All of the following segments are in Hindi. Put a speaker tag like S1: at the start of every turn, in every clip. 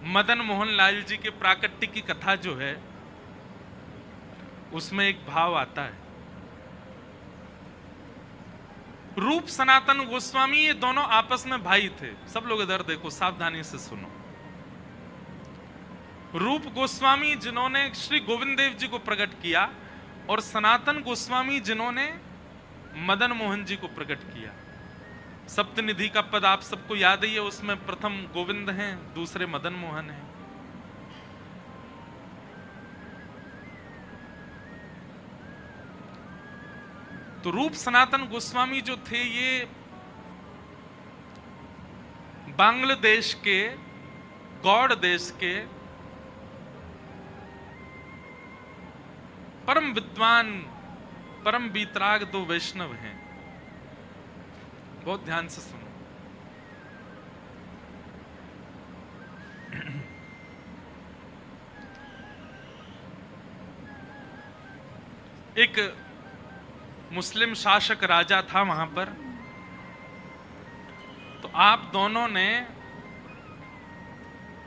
S1: मदन मोहन लाल जी के प्राकट्य की कथा जो है उसमें एक भाव आता है। रूप सनातन गोस्वामी ये दोनों आपस में भाई थे। सब लोग इधर देखो, सावधानी से सुनो। रूप गोस्वामी जिन्होंने श्री गोविंद देव जी को प्रकट किया और सनातन गोस्वामी जिन्होंने मदन मोहन जी को प्रकट किया। सप्तनिधि का पद आप सबको याद ही है, उसमें प्रथम गोविंद हैं, दूसरे मदन मोहन हैं। तो रूप सनातन गोस्वामी जो थे ये बांग्लादेश के गौड़ देश के परम विद्वान परम वीतराग दो वैष्णव हैं। बहुत ध्यान से सुनो। एक मुस्लिम शासक राजा था वहां पर। तो आप दोनों ने,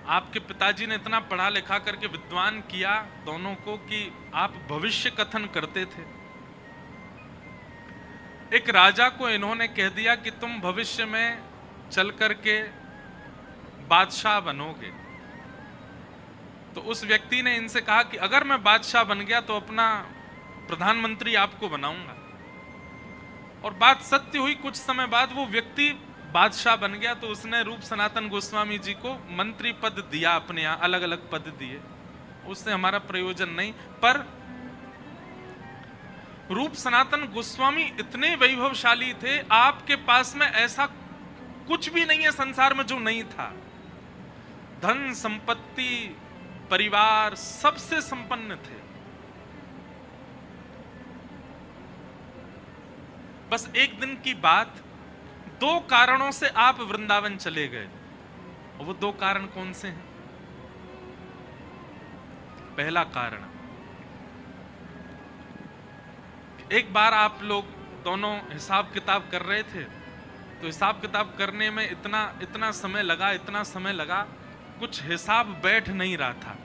S1: आपके पिताजी ने इतना पढ़ा लिखा करके विद्वान किया दोनों को कि आप भविष्य कथन करते थे। एक राजा को इन्होंने कह दिया कि तुम भविष्य में चल करके बादशाह बनोगे। तो उस व्यक्ति ने इनसे कहा कि अगर मैं बादशाह बन गया तो अपना प्रधानमंत्री आपको बनाऊंगा। और बात सत्य हुई। कुछ समय बाद वो व्यक्ति बादशाह बन गया। तो उसने रूप सनातन गोस्वामी जी को मंत्री पद दिया, अपने यहां अलग अलग पद दिए। उससे हमारा प्रयोजन नहीं। पर रूप सनातन गोस्वामी इतने वैभवशाली थे, आपके पास में ऐसा कुछ भी नहीं है संसार में जो नहीं था। धन संपत्ति परिवार सबसे संपन्न थे। बस एक दिन की बात, दो कारणों से आप वृंदावन चले गए। और वो दो कारण कौन से हैं? पहला कारण, एक बार आप लोग दोनों हिसाब किताब कर रहे थे। तो हिसाब किताब करने में इतना समय लगा, कुछ हिसाब बैठ नहीं रहा था।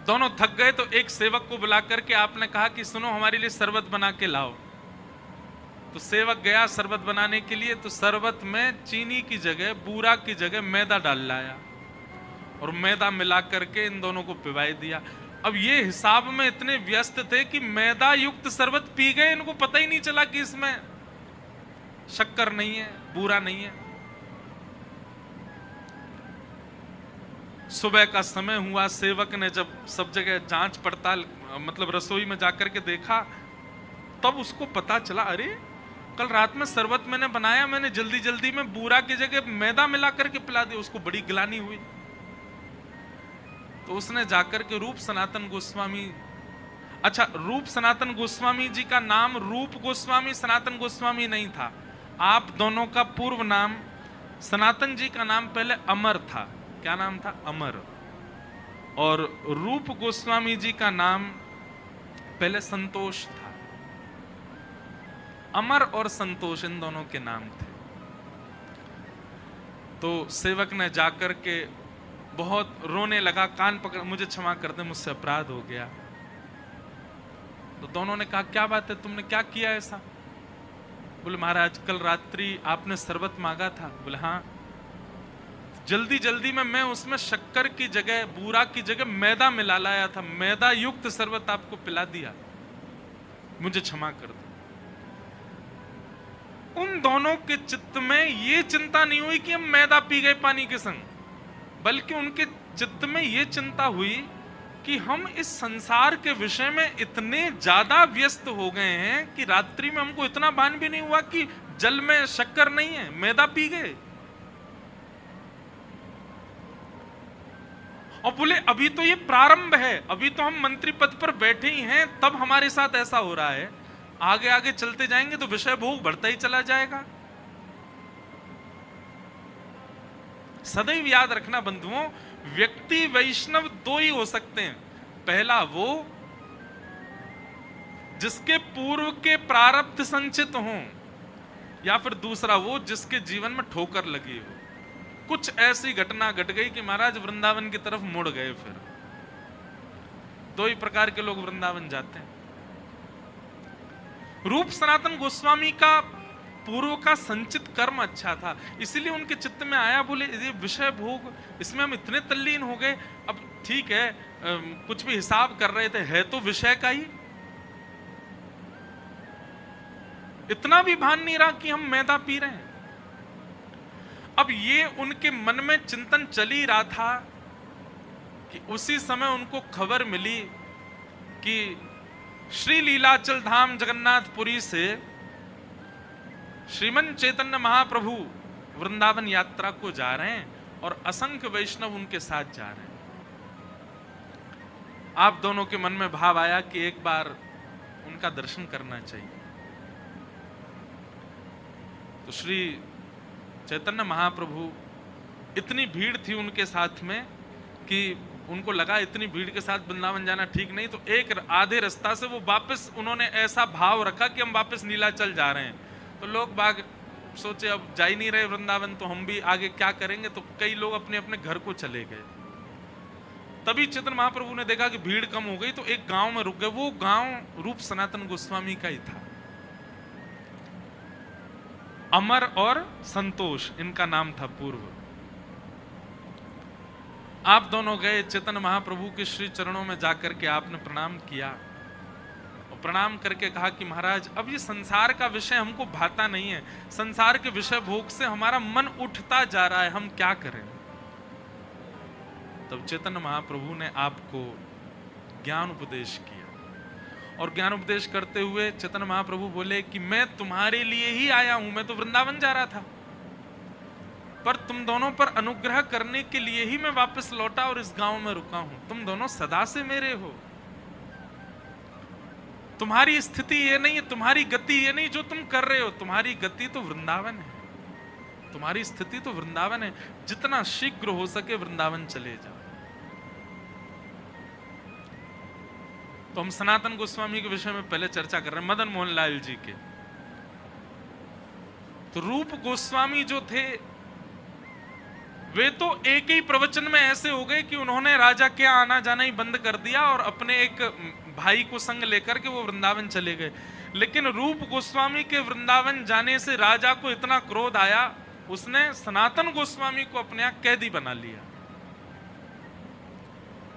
S1: दोनों थक गए। तो एक सेवक को बुला करके आपने कहा कि सुनो, हमारे लिए शरबत बना के लाओ। तो सेवक गया शरबत बनाने के लिए। तो शरबत में चीनी की जगह, बूरा की जगह मैदा डाल लाया और मैदा मिला करके इन दोनों को पिवाई दिया। अब ये हिसाब में इतने व्यस्त थे कि मैदा युक्त शरबत पी गए। इनको पता ही नहीं चला कि इसमें शक्कर नहीं है, बूरा नहीं है। सुबह का समय हुआ। सेवक ने जब सब जगह जांच पड़ताल, मतलब रसोई में जाकर के देखा, तब उसको पता चला, अरे कल रात में शरबत मैंने बनाया, मैंने जल्दी जल्दी में बूरा की जगह मैदा मिला करके पिला दिया। उसको बड़ी गिलानी हुई। तो उसने जाकर के रूप सनातन गोस्वामी, अच्छा रूप सनातन गोस्वामी जी का नाम रूप गोस्वामी सनातन गोस्वामी नहीं था। आप दोनों का पूर्व नाम, सनातन जी का नाम पहले अमर था। क्या नाम था? अमर। और रूप गोस्वामी जी का नाम पहले संतोष था। अमर और संतोष इन दोनों के नाम थे। तो सेवक ने जाकर के बहुत रोने लगा, कान पकड़, मुझे क्षमा कर दे, मुझसे अपराध हो गया। तो दोनों ने कहा, क्या बात है, तुमने क्या किया ऐसा? बोले, महाराज कल रात्रि आपने शरबत मांगा था। बोले, हाँ। जल्दी जल्दी में मैं उसमें शक्कर की जगह, बूरा की जगह मैदा मिला लाया था। मैदा युक्त शरबत आपको पिला दिया, मुझे क्षमा कर दो। उन दोनों के चित्त में ये चिंता नहीं हुई कि हम मैदा पी गए पानी के संग, बल्कि उनके चित्त में ये चिंता हुई कि हम इस संसार के विषय में इतने ज्यादा व्यस्त हो गए हैं कि रात्रि में हमको इतना भान भी नहीं हुआ कि जल में शक्कर नहीं है, मैदा पी गए। और बोले, अभी तो ये प्रारंभ है, अभी तो हम मंत्री पद पर बैठे ही हैं, तब हमारे साथ ऐसा हो रहा है। आगे आगे चलते जाएंगे तो विषय भोग बढ़ता ही चला जाएगा। सदैव याद रखना बंधुओं, व्यक्ति वैष्णव दो ही हो सकते हैं। पहला वो जिसके पूर्व के प्रारब्ध संचित हों, या फिर दूसरा वो जिसके जीवन में ठोकर लगी हो। कुछ ऐसी घटना घट गई कि महाराज वृंदावन की तरफ मुड़ गए। फिर दो ही प्रकार के लोग वृंदावन जाते हैं। रूप सनातन गोस्वामी का पूर्व का संचित कर्म अच्छा था, इसीलिए उनके चित्त में आया, बोले ये विषय भोग, इसमें हम इतने तल्लीन हो गए। अब ठीक है, कुछ भी हिसाब कर रहे थे, है तो विषय का ही, इतना भी भान नहीं रहा कि हम मैदा पी रहे हैं। अब ये उनके मन में चिंतन चल ही रहा था कि उसी समय उनको खबर मिली कि श्री लीलाचल धाम जगन्नाथपुरी से श्रीमन चैतन्य महाप्रभु वृंदावन यात्रा को जा रहे हैं और असंख्य वैष्णव उनके साथ जा रहे हैं। आप दोनों के मन में भाव आया कि एक बार उनका दर्शन करना चाहिए। तो श्री चैतन्य महाप्रभु, इतनी भीड़ थी उनके साथ में कि उनको लगा इतनी भीड़ के साथ वृंदावन जाना ठीक नहीं, तो एक आधे रास्ता से वो वापस, उन्होंने ऐसा भाव रखा कि हम वापस नीलाचल जा रहे हैं। तो लोग बाग सोचे अब जा ही नहीं रहे वृंदावन, तो हम भी आगे क्या करेंगे, तो कई लोग अपने अपने घर को चले गए। तभी चैतन्य महाप्रभु ने देखा कि भीड़ कम हो गई, तो एक गांव में रुक गए। वो गांव रूप सनातन गोस्वामी का ही था। अमर और संतोष इनका नाम था पूर्व। आप दोनों गए, चैतन्य महाप्रभु के श्री चरणों में जाकर के आपने प्रणाम किया और प्रणाम करके कहा कि महाराज अब ये संसार का विषय हमको भाता नहीं है, संसार के विषय भोग से हमारा मन उठता जा रहा है, हम क्या करें। तब चैतन्य महाप्रभु ने आपको ज्ञान उपदेश किया और ज्ञान उपदेश करते हुए चैतन्य महाप्रभु बोले कि मैं तुम्हारे लिए ही आया हूं, मैं तो वृंदावन जा रहा था, पर तुम दोनों पर अनुग्रह करने के लिए ही मैं वापस लौटा और इस गांव में रुका हूं। तुम दोनों सदा से मेरे हो। तुम्हारी स्थिति ये नहीं है, तुम्हारी गति ये नहीं जो तुम कर रहे हो, तुम्हारी गति तो वृंदावन है, तुम्हारी स्थिति तो वृंदावन है। जितना शीघ्र हो सके वृंदावन चले जाओ। तो हम सनातन गोस्वामी के विषय में पहले चर्चा कर रहे हैं, मदन मोहन लाल जी के। तो रूप गोस्वामी जो थे वे तो एक ही प्रवचन में ऐसे हो गए कि उन्होंने राजा के आना जाना ही बंद कर दिया और अपने एक भाई को संग लेकर के वो वृंदावन चले गए। लेकिन रूप गोस्वामी के वृंदावन जाने से राजा को इतना क्रोध आया, उसने सनातन गोस्वामी को अपने यहां कैदी बना लिया।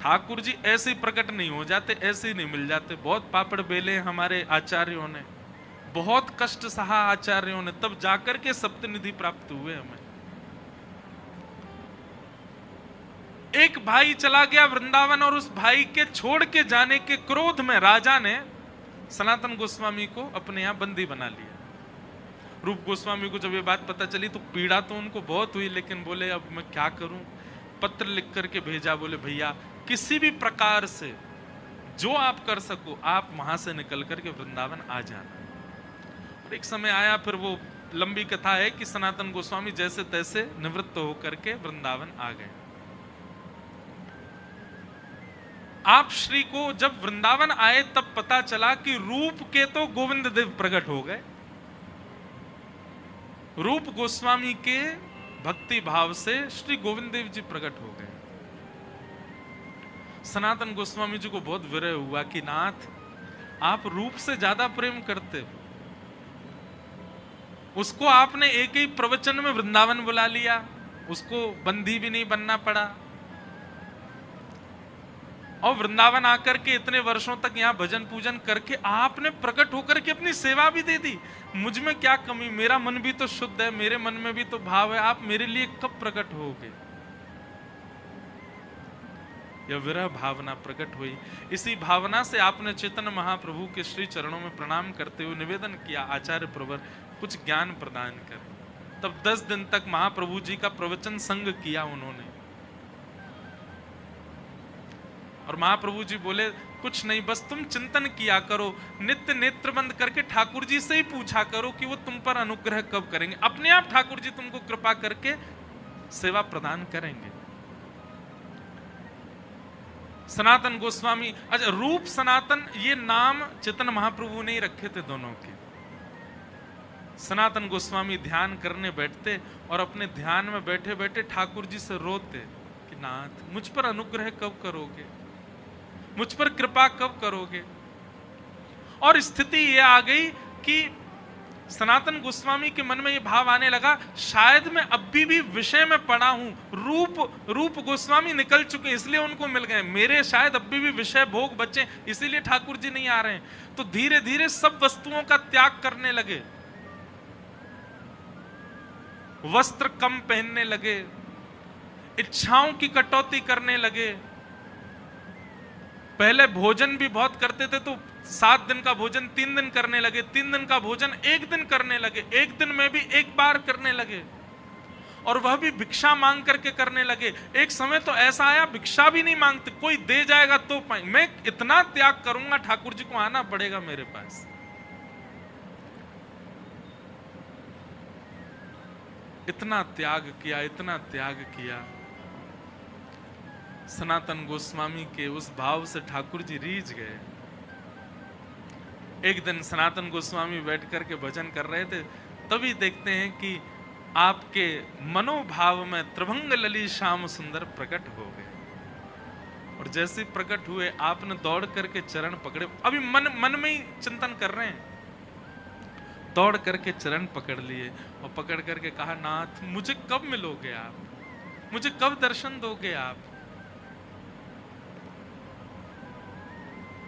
S1: ठाकुर जी ऐसे ही प्रकट नहीं हो जाते, ऐसे ही नहीं मिल जाते। बहुत पापड़ बेले हमारे आचार्यों ने, बहुत कष्ट सहा आचार्यों ने, तब जाकर के सप्तनिधि प्राप्त हुए हमें। एक भाई चला गया वृंदावन और उस भाई के छोड़ के जाने के क्रोध में राजा ने सनातन गोस्वामी को अपने यहां बंदी बना लिया। रूप गोस्वामी को जब ये बात पता चली तो पीड़ा तो उनको बहुत हुई, लेकिन बोले अब मैं क्या करूं। पत्र लिख करके भेजा, बोले भैया किसी भी प्रकार से जो आप कर सको आप वहां से निकल करके वृंदावन आ जाना। और एक समय आया, फिर वो लंबी कथा है कि सनातन गोस्वामी जैसे तैसे निवृत्त होकर के वृंदावन आ गए। आप श्री को जब वृंदावन आए तब पता चला कि रूप के तो गोविंद देव प्रकट हो गए। रूप गोस्वामी के भक्ति भाव से श्री गोविंद देव जी प्रकट हो गए। सनातन गोस्वामी जी को बहुत विरह हुआ कि नाथ आप रूप से ज्यादा प्रेम करते हो, उसको आपने एक ही प्रवचन में वृंदावन बुला लिया, उसको बंदी भी नहीं बनना पड़ा और वृंदावन आकर के इतने वर्षों तक यहाँ भजन पूजन करके आपने प्रकट होकर के अपनी सेवा भी दे दी। मुझ में क्या कमी, मेरा मन भी तो शुद्ध है, मेरे मन में भी तो भाव है, आप मेरे लिए कब प्रकट होगे। यह विरह भावना प्रकट हुई। इसी भावना से आपने चैतन्य महाप्रभु के श्री चरणों में प्रणाम करते हुए निवेदन किया, आचार्य प्रवर कुछ ज्ञान प्रदान कर। तब 10 दिन तक महाप्रभु जी का प्रवचन संग किया उन्होंने। और महाप्रभु जी बोले कुछ नहीं, बस तुम चिंतन किया करो, नित्य नेत्र बंद करके ठाकुर जी से ही पूछा करो कि वो तुम पर अनुग्रह कब करेंगे। अपने आप ठाकुर जी तुमको कृपा करके सेवा प्रदान करेंगे। सनातन गोस्वामी, अच्छा रूप सनातन ये नाम चैतन्य महाप्रभु ने ही रखे थे दोनों के। सनातन गोस्वामी ध्यान करने बैठते और अपने ध्यान में बैठे बैठे ठाकुर जी से रोते कि नाथ मुझ पर अनुग्रह कब करोगे, मुझ पर कृपा कब करोगे। और स्थिति ये आ गई कि सनातन गोस्वामी के मन में ये भाव आने लगा, शायद मैं अभी भी विषय में पड़ा हूं, रूप गोस्वामी निकल चुके इसलिए उनको मिल गए, मेरे शायद अभी भी विषय भोग बचे इसीलिए ठाकुर जी नहीं आ रहे हैं। तो धीरे धीरे सब वस्तुओं का त्याग करने लगे, वस्त्र कम पहनने लगे, इच्छाओं की कटौती करने लगे। पहले भोजन भी बहुत करते थे तो 7 दिन का भोजन 3 दिन करने लगे, 3 दिन का भोजन 1 दिन करने लगे, 1 दिन में भी 1 बार करने लगे, और वह भी भिक्षा मांग करके करने लगे। एक समय तो ऐसा आया भिक्षा भी नहीं मांगते, कोई दे जाएगा तो पाए, मैं इतना त्याग करूंगा ठाकुर जी को आना पड़ेगा मेरे पास। इतना त्याग किया, इतना त्याग किया। सनातन गोस्वामी के उस भाव से ठाकुर जी रीझ गए। एक दिन सनातन गोस्वामी बैठ करके भजन कर रहे थे, तभी देखते हैं कि आपके मनोभाव में त्रिभंग लली श्याम सुंदर प्रकट हो गए। और जैसे प्रकट हुए आपने दौड़ करके चरण पकड़े, अभी मन में ही चिंतन कर रहे हैं, दौड़ करके चरण पकड़ लिए और पकड़ करके कहा, नाथ मुझे कब मिलोगे आप, मुझे कब दर्शन दोगे आप।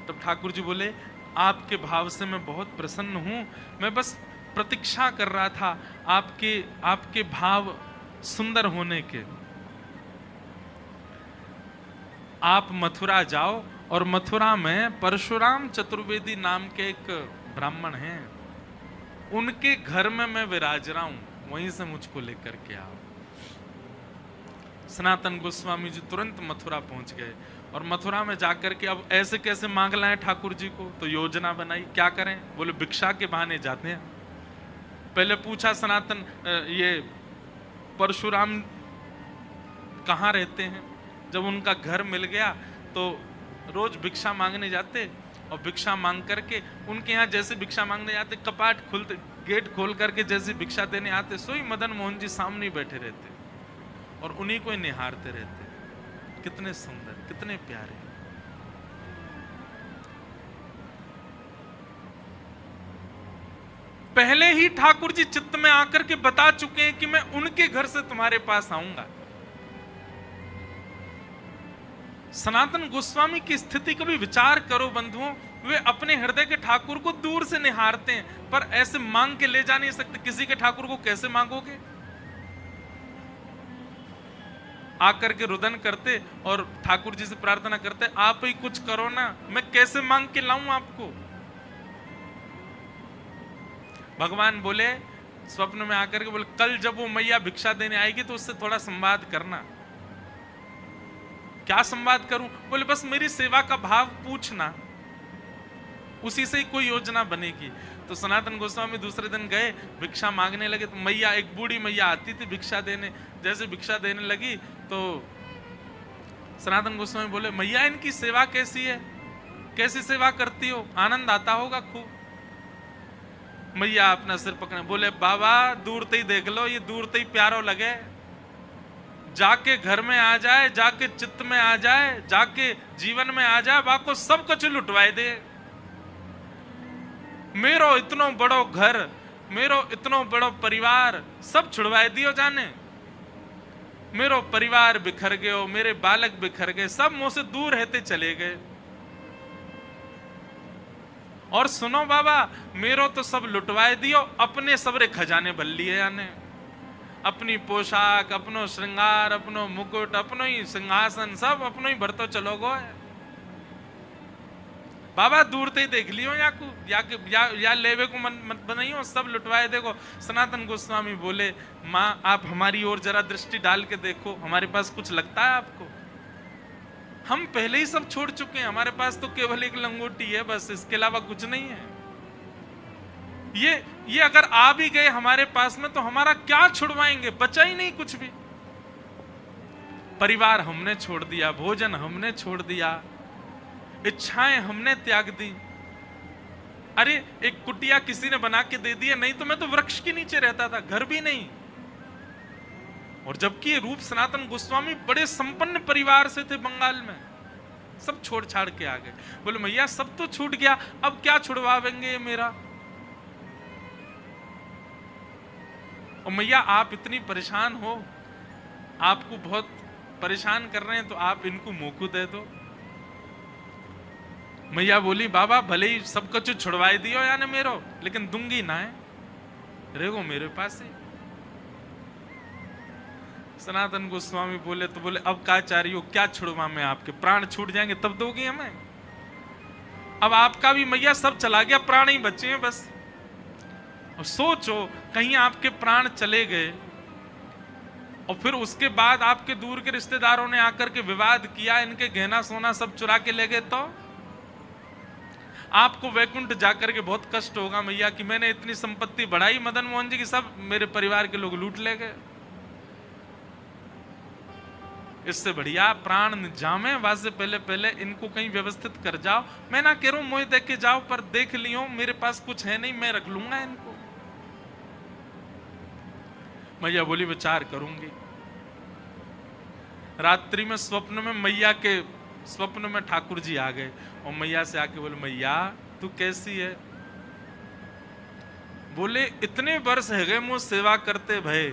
S1: तब ठाकुर जी बोले, आपके भाव से मैं बहुत प्रसन्न हूं, मैं बस प्रतीक्षा कर रहा था आपके भाव सुंदर होने के। आप मथुरा जाओ और मथुरा में परशुराम चतुर्वेदी नाम के एक ब्राह्मण हैं, उनके घर में मैं विराज रहा हूं, वहीं से मुझको लेकर के आओ। सनातन गोस्वामी जी तुरंत मथुरा पहुंच गए और मथुरा में जाकर के अब ऐसे कैसे मांग लाएं ठाकुर जी को, तो योजना बनाई, क्या करें। बोले भिक्षा के बहाने जाते हैं। पहले पूछा सनातन ये परशुराम कहाँ रहते हैं। जब उनका घर मिल गया तो रोज भिक्षा मांगने जाते और भिक्षा मांग करके उनके यहाँ जैसे भिक्षा मांगने जाते, कपाट खुलते, गेट खोल करके जैसे भिक्षा देने आते, सोई मदन मोहन जी सामने बैठे रहते और उन्हीं को ही निहारते रहते। कितने सुंदर, कितने प्यारे। पहले ही ठाकुर जी चित्त में आकर के बता चुके हैं कि मैं उनके घर से तुम्हारे पास आऊंगा। सनातन गोस्वामी की स्थिति का भी विचार करो बंधुओं, वे अपने हृदय के ठाकुर को दूर से निहारते हैं, पर ऐसे मांग के ले जा नहीं सकते। किसी के ठाकुर को कैसे मांगोगे। आकर के रुदन करते और ठाकुर जी से प्रार्थना करते, आप ही कुछ करो ना, मैं कैसे मांग के लाऊं आपको। भगवान बोले स्वप्न में आकर के, बोले कल जब वो मैया भिक्षा देने आएगी तो उससे थोड़ा संवाद करना। क्या संवाद करूं। बोले बस मेरी सेवा का भाव पूछना, उसी से ही कोई योजना बनेगी। तो सनातन गोस्वामी दूसरे दिन गए, भिक्षा मांगने लगे तो मैया, एक बूढ़ी मैया आती थी भिक्षा देने। जैसे भिक्षा देने लगी तो सनातन गोस्वामी बोले, मैया इनकी सेवा कैसी है, कैसी सेवा करती हो, आनंद आता होगा खूब। मैया अपना सिर पकड़े, बोले बाबा दूर ते ही देख लो, ये दूर ते ही प्यारो लगे, जाके घर में आ जाए, जाके चित्त में आ जाए, जाके जीवन में आ जाए, बाको सब कुछ लुटवाए दे। मेरो इतनो बड़ो घर, मेरो इतनो बड़ो परिवार सब छुड़वाए दियो जाने। मेरो परिवार बिखर गयो, मेरे बालक बिखर गए, सब मुंह से दूर रहते चले गए। और सुनो बाबा, मेरो तो सब लुटवाए दियो, अपने सबरे खजाने भर लिए जाने। अपनी पोशाक, अपनो श्रृंगार, अपनो मुकुट, अपनो ही सिंहासन, सब अपनो ही भरतो चलो गो। बाबा दूर ते ही देख लियो या लेवे को मन मत बनाइयो, सब लुटवाए देखो। सनातन गोस्वामी बोले, माँ आप हमारी ओर जरा दृष्टि डाल के देखो, हमारे पास कुछ लगता है आपको। हम पहले ही सब छोड़ चुके हैं, हमारे पास तो केवल एक लंगोटी है बस, इसके अलावा कुछ नहीं है। ये अगर आ भी गए हमारे पास में तो हमारा क्या छुड़वाएंगे, बचा ही नहीं कुछ भी। परिवार हमने छोड़ दिया, भोजन हमने छोड़ दिया, इच्छाएं हमने त्याग दी। अरे एक कुटिया किसी ने बना के दे दिया, नहीं तो मैं तो वृक्ष के नीचे रहता था, घर भी नहीं। और जबकि ये रूप सनातन गोस्वामी बड़े संपन्न परिवार से थे बंगाल में, सब छोड़ छाड़ के आ गए। बोले मैया सब तो छूट गया, अब क्या छुड़वावेंगे ये मेरा। और मैया आप इतनी परेशान हो, आपको बहुत परेशान कर रहे हैं, तो आप इनको मोकू दे दो। मैया बोली बाबा भले ही सब कुछ छुड़वाई दियो या ना मेरो, लेकिन दूंगी ना है, रहेगो मेरे पास ही। सनातन गोस्वामी बोले तो बोले अब क्या चाह रही हो, क्या छुड़वा मैं आपके, प्राण छूट जाएंगे तब दोगी हमें। अब आपका भी मैया सब चला गया, प्राण ही बचे हैं बस। और सोचो कहीं आपके प्राण चले गए और फिर उसके बाद आपके दूर के रिश्तेदारों ने आकर के विवाद किया, इनके गहना सोना सब चुरा के ले गए, तो आपको वैकुंठ जाकर के बहुत कष्ट होगा मैया कि मैंने इतनी संपत्ति बढ़ाई मदन मोहन जी की, सब मेरे परिवार के लोग लूट ले गए। इससे बढ़िया प्राण जामे वासे पहले पहले इनको कहीं व्यवस्थित कर जाओ। मैं ना कह रहा हूं मोह देख के जाओ, पर देख लियो मेरे पास कुछ है नहीं, मैं रख लूंगा इनको। मैया बोली विचार करूंगी। रात्रि में स्वप्न में मैया के स्वप्न में ठाकुर जी आ गए और मैया से आके बोले मैया तू कैसी है। बोले इतने वर्ष है गए मुझ सेवा करते भय,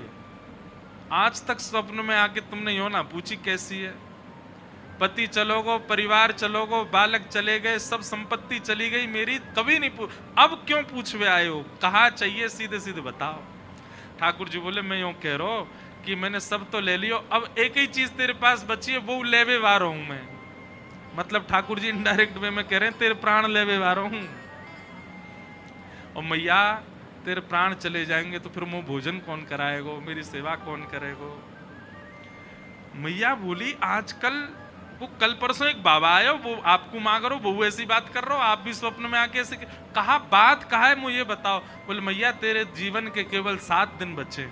S1: आज तक स्वप्न में आके तुमने यो ना पूछी कैसी है। पति चलोगो, परिवार चलोगो, बालक चले गए, सब संपत्ति चली गई मेरी, कभी नहीं पूछ, अब क्यों पूछवे आए हो, कहा चाहिए सीधे सीधे बताओ। ठाकुर जी बोले मैं यूं कह रहा हूं कि मैंने सब तो ले लियो, अब एक ही चीज तेरे पास बची है, वो लेवे वारो हूं मैं। मतलब ठाकुर जी इनडायरेक्ट वे में कह रहे हैं तेरे प्राण लेवे वारो हूं। और मैया तेरे प्राण चले जाएंगे तो फिर मुंह भोजन कौन कराएगो, मेरी सेवा कौन करेगो। मैया बोली आजकल वो कल परसों एक बाबा आए, वो आपको मांग रहे हो, वो ऐसी बात कर रहे हो, आप भी स्वप्न में आके ऐसे कहा, बात कहा है मुझे बताओ। बोले मैया तेरे जीवन के केवल 7 दिन बचे,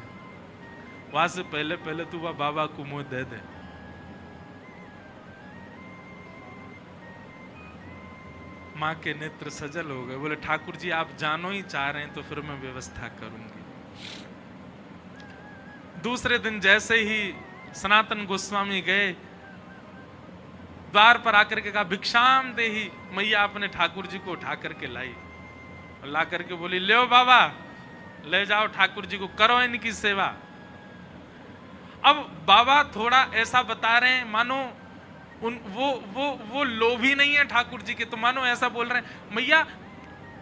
S1: वहां से पहले पहले तू वह बाबा को मुंह दे दे। माँ के नेत्र सजल हो गए। बोले ठाकुर जी आप जानो ही चाह रहे हैं तो फिर मैं व्यवस्था करूंगी। दूसरे दिन जैसे ही सनातन गोस्वामी गए, द्वार पर आकर के कहा भिक्षाम देही। मैया अपने ठाकुर जी को उठा करके लाई और ला करके बोली ले बाबा ले जाओ ठाकुर जी को, करो इनकी सेवा। अब बाबा थोड़ा ऐसा बता रहे हैं मानो वो लोभी नहीं है ठाकुर जी के, तो मानो ऐसा बोल रहे हैं मैया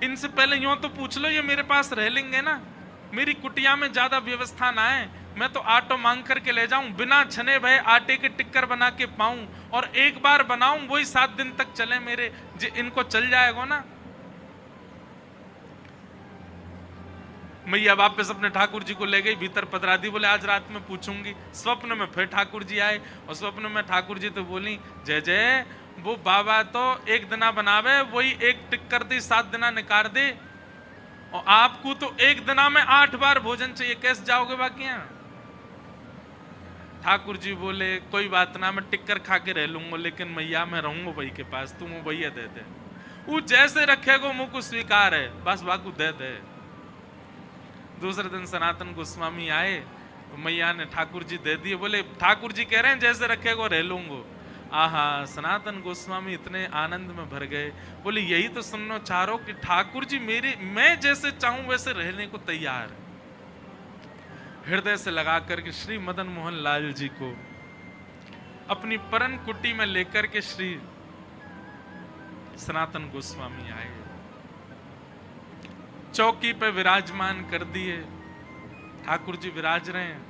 S1: इनसे पहले यूं तो पूछ लो ये मेरे पास रह लेंगे ना, मेरी कुटिया में ज्यादा व्यवस्था ना है, मैं तो आटो मांग करके ले जाऊं, बिना छने भय आटे के टिक्कर बना के पाऊं, और एक बार बनाऊं वही 7 दिन तक चले मेरे, इनको चल जाएगा ना। मैया वापस अपने ठाकुर जी को ले गई, भीतर पधरा दी। बोले आज रात में पूछूंगी। स्वप्न में फिर ठाकुर जी आए और स्वप्न में ठाकुर जी तो बोली जय जय, वो बाबा तो एक दिना बनावे, वही एक टिक्कर दी 7 दिना निकाल दे, और आपको तो एक दिना में 8 बार भोजन चाहिए, कैसे जाओगे बाकी यहाँ। ठाकुर जी बोले कोई बात ना, मैं टिक्कर खा के रह लूंगा, लेकिन मैया मैं रहूंगा वही के पास, तुम वो भैया दे दे, वो जैसे रखेगो मुंह को स्वीकार है, बस बाकू दे दे। दूसरे दिन सनातन गोस्वामी आए तो मैया ने ठाकुर जी दे दिए। बोले ठाकुर जी कह रहे हैं जैसे रखेगो रह लूंगो। आहा सनातन गोस्वामी इतने आनंद में भर गए। बोले यही तो सुनना चाह रहा हूं कि ठाकुर जी मेरे, मैं जैसे चाहूं वैसे रहने को तैयार है। हृदय से लगा करके श्री मदन मोहन लाल जी को अपनी परन कुटी में लेकर के श्री सनातन गोस्वामी आए, चौकी पे विराजमान कर दिए। ठाकुर जी विराज रहे हैं,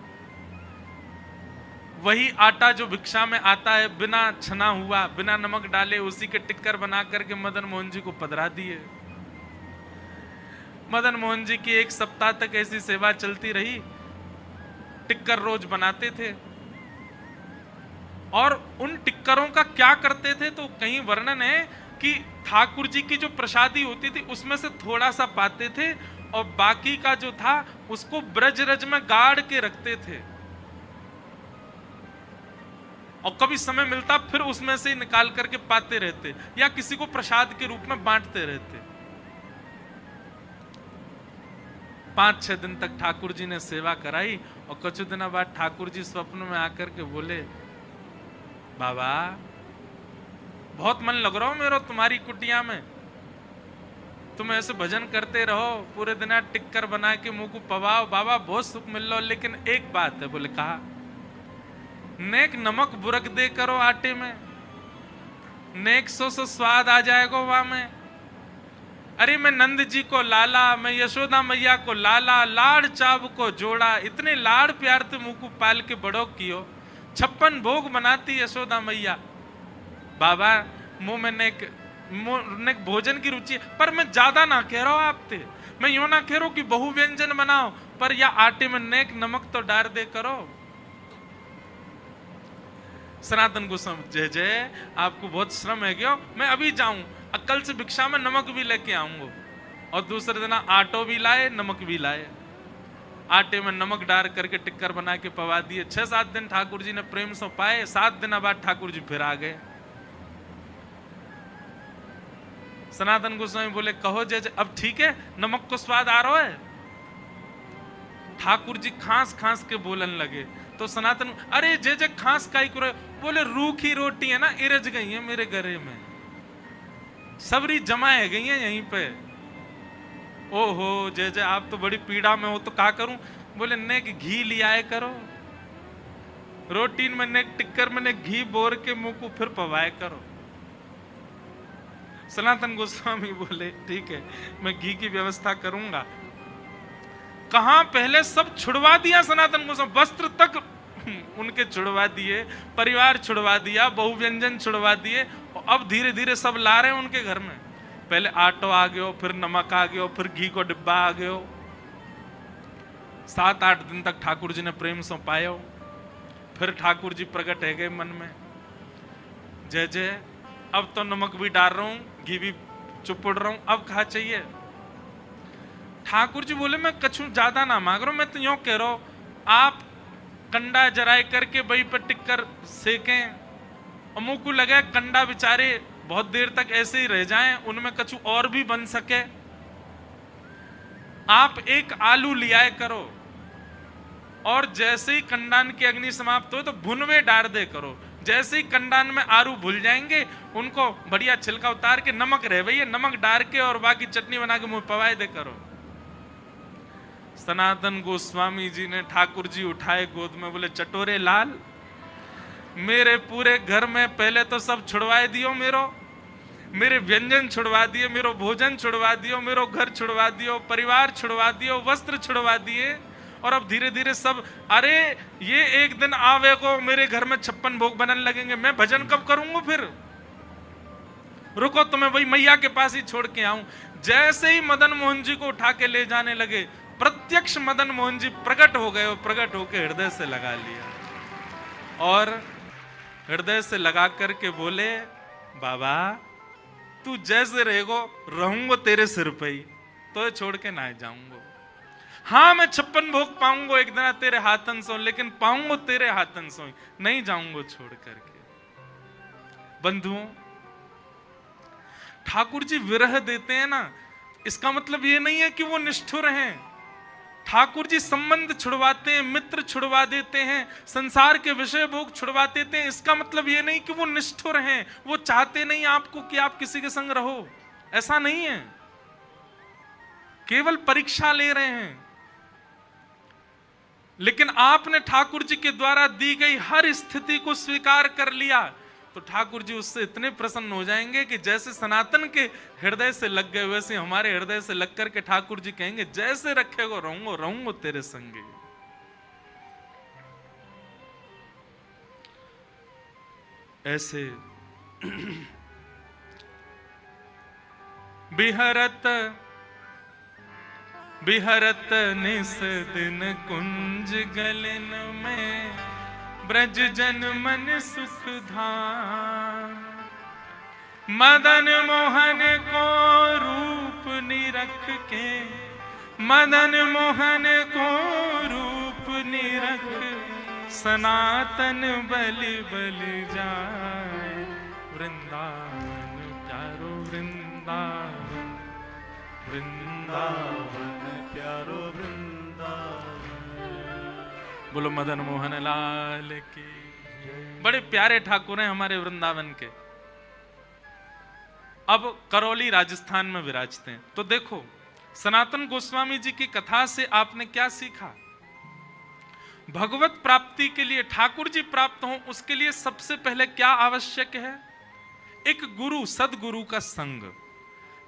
S1: वही आटा जो भिक्षा में आता है बिना छना हुआ, बिना नमक डाले, उसी के टिक्कर बना करके मदन मोहन जी को पधरा दिए। मदन मोहन जी की 1 सप्ताह तक ऐसी सेवा चलती रही, टिक्कर रोज बनाते थे। और उन टिक्करों का क्या करते थे तो कहीं वर्णन है कि ठाकुर जी की जो प्रसादी होती थी उसमें से थोड़ा सा पाते थे, और बाकी का जो था उसको ब्रजरज में गाड़ के रखते थे, और कभी समय मिलता फिर उसमें से निकाल करके पाते रहते, या किसी को प्रसाद के रूप में बांटते रहते। 5-6 दिन तक ठाकुर जी ने सेवा कराई और कुछ दिनों बाद ठाकुर जी स्वप्न में आकर के बोले, बाबा बहुत मन लग रहा हो मेरा तुम्हारी कुटिया में, तुम ऐसे भजन करते रहो, पूरे दिन टिक्कर बना के मुंह को पवाओ, बाबा बहुत सुख मिल रहा, लेकिन एक बात है। बोले कहा, नेक नमक बुरक दे करो आटे में, नेक सो स्वाद आ जाएगा वहां में। अरे मैं नंद जी को लाला, मैं यशोदा मैया को लाला, लाड़ चाव को जोड़ा, इतने लाड़ प्यार से मुंह को पाल के बड़ो कियो, 56 भोग बनाती यशोदा मैया। बाबा मुंह में नेक भोजन की रुचि है, पर मैं ज्यादा ना कह रहा हूं आपसे, मैं यूं ना कह रहा हूं कि बहु व्यंजन बनाओ, पर या आटे में नेक नमक तो डाल दे करो। सनातन गोस्वामी जय जय, आपको बहुत श्रम है क्यों, मैं अभी जाऊं, कल से भिक्षा में नमक भी लेके आऊंगा। और दूसरे दिन आटो भी लाए, नमक भी लाए, आटे में नमक डाल करके टिक्कर बना के पवा दिए। 6-7 दिन ठाकुर जी ने प्रेम से पाए, 7 दिन बाद ठाकुर जी फिर आ गए। सनातन गोस्वामी बोले, कहो जय जय, अब ठीक है, नमक को स्वाद आ रहा है। ठाकुर जी खांस खांस के बोलन लगे, तो सनातन, अरे जय जय खांस का ही करो। बोले रूखी रोटी है ना, इरज गई है मेरे गले में, सबरी जमाए गई है यहीं पे। ओहो जय जय, आप तो बड़ी पीड़ा में हो, तो क्या करूं। बोले नेक घी लियाए करो, रोटी में नेक टिक्कर में नेक घी बोर के मुंह को फिर पवाए करो। सनातन गोस्वामी बोले ठीक है, मैं घी की व्यवस्था करूंगा। कहां पहले सब छुड़वा दिया सनातन गोस्वामी, वस्त्र तक उनके छुड़वा दिए, परिवार छुड़वा दिया, बहु व्यंजन छुड़वा दिए, और अब धीरे धीरे सब ला रहे हैं उनके घर में। पहले आटो आ गयो, फिर नमक आ गयो, फिर घी को डिब्बा आ गयो। 7-8 दिन तक ठाकुर जी ने प्रेम से पायो, फिर ठाकुर जी प्रकट है गए मन में, जय जय अब तो नमक भी डाल रहा हूं, घी भी चुपड़ रहा हूं, अब कहा चाहिए। ठाकुर जी बोले, मैं कछु ज्यादा ना मांग रहा हूं, मैं तो यूं कह रहा हूं, आप कंडा जराए करके वही पर टिक्कर सेकें, और मुंह को लगे कंडा बेचारे बहुत देर तक ऐसे ही रह जाएं, उनमें कछु और भी बन सके। आप एक आलू लियाए करो, और जैसे ही कंडान की अग्नि समाप्त हो तो भुनवे डाल दे करो। जैसे ही कंडान में आलू भूल जाएंगे, उनको बढ़िया छिलका उतार के नमक रह भैया, नमक डाल के और बाकी चटनी बना के मुंह पवाए दे करो। सनातन गोस्वामी जी ने ठाकुर जी उठाए गोद में, बोले चटोरे लाल, मेरे पूरे घर में पहले तो सब छुड़वाए दियो, मेरे व्यंजन छुड़वा दिए, मेरो भोजन छुड़वा दियो, मेरो घर छुड़वा दियो, परिवार छुड़वा दियो, वस्त्र छुड़वा दिए, और अब धीरे धीरे सब, अरे ये एक दिन आवे को मेरे घर में 56 भोग बनने लगेंगे, मैं भजन कब करूंगा फिर, रुको तो मैं वही मैया के पास ही छोड़ के आऊं। जैसे ही मदन मोहन जी को उठा के ले जाने लगे, प्रत्यक्ष मदन मोहन जी प्रकट हो गए, प्रकट होकर हृदय से लगा लिया, और हृदय से लगा करके बोले, बाबा तू जैसे रहेगो रहूंगो तेरे सिर पे ही, तो छोड़ के ना जाऊंगो। हाँ मैं 56 भोग पाऊंगो एक दिन तेरे हाथन सो, लेकिन पाऊंगो तेरे हाथन सो, नहीं जाऊंगो छोड़ करके। बंधुओं, ठाकुर जी विरह देते हैं ना, इसका मतलब ये नहीं है कि वो निष्ठुर हैं। ठाकुर जी संबंध छुड़वाते हैं, मित्र छुड़वा देते हैं, संसार के विषय भोग छुड़वा देते हैं, इसका मतलब ये नहीं कि वो निष्ठुर हैं, वो चाहते नहीं आपको कि आप किसी के संग रहो, ऐसा नहीं है, केवल परीक्षा ले रहे हैं। लेकिन आपने ठाकुर जी के द्वारा दी गई हर स्थिति को स्वीकार कर लिया, तो ठाकुर जी उससे इतने प्रसन्न हो जाएंगे कि जैसे सनातन के हृदय से लग गए, वैसे हमारे हृदय से लग करके ठाकुर जी कहेंगे, जैसे रखेगो रहूंगो तेरे संगे। ऐसे बिहरत निस दिन कुंज गलन में, ब्रज जन मन सुख धाम, मदन मोहन को रूप निरख के, मदन मोहन को रूप निरख, सनातन बलि बलि जाए, वृंदावन प्यारो वृंदावन, वृंदावन प्यारो वृंदावन। बोलो मदन मोहन लाल की। बड़े प्यारे ठाकुर हैं हमारे वृंदावन के। अब करौली राजस्थान में विराजते हैं। तो देखो सनातन गोस्वामी जी की कथा से आपने क्या सीखा? भगवत प्राप्ति के लिए, ठाकुर जी प्राप्त हो उसके लिए सबसे पहले क्या आवश्यक है? एक गुरु, सदगुरु का संग।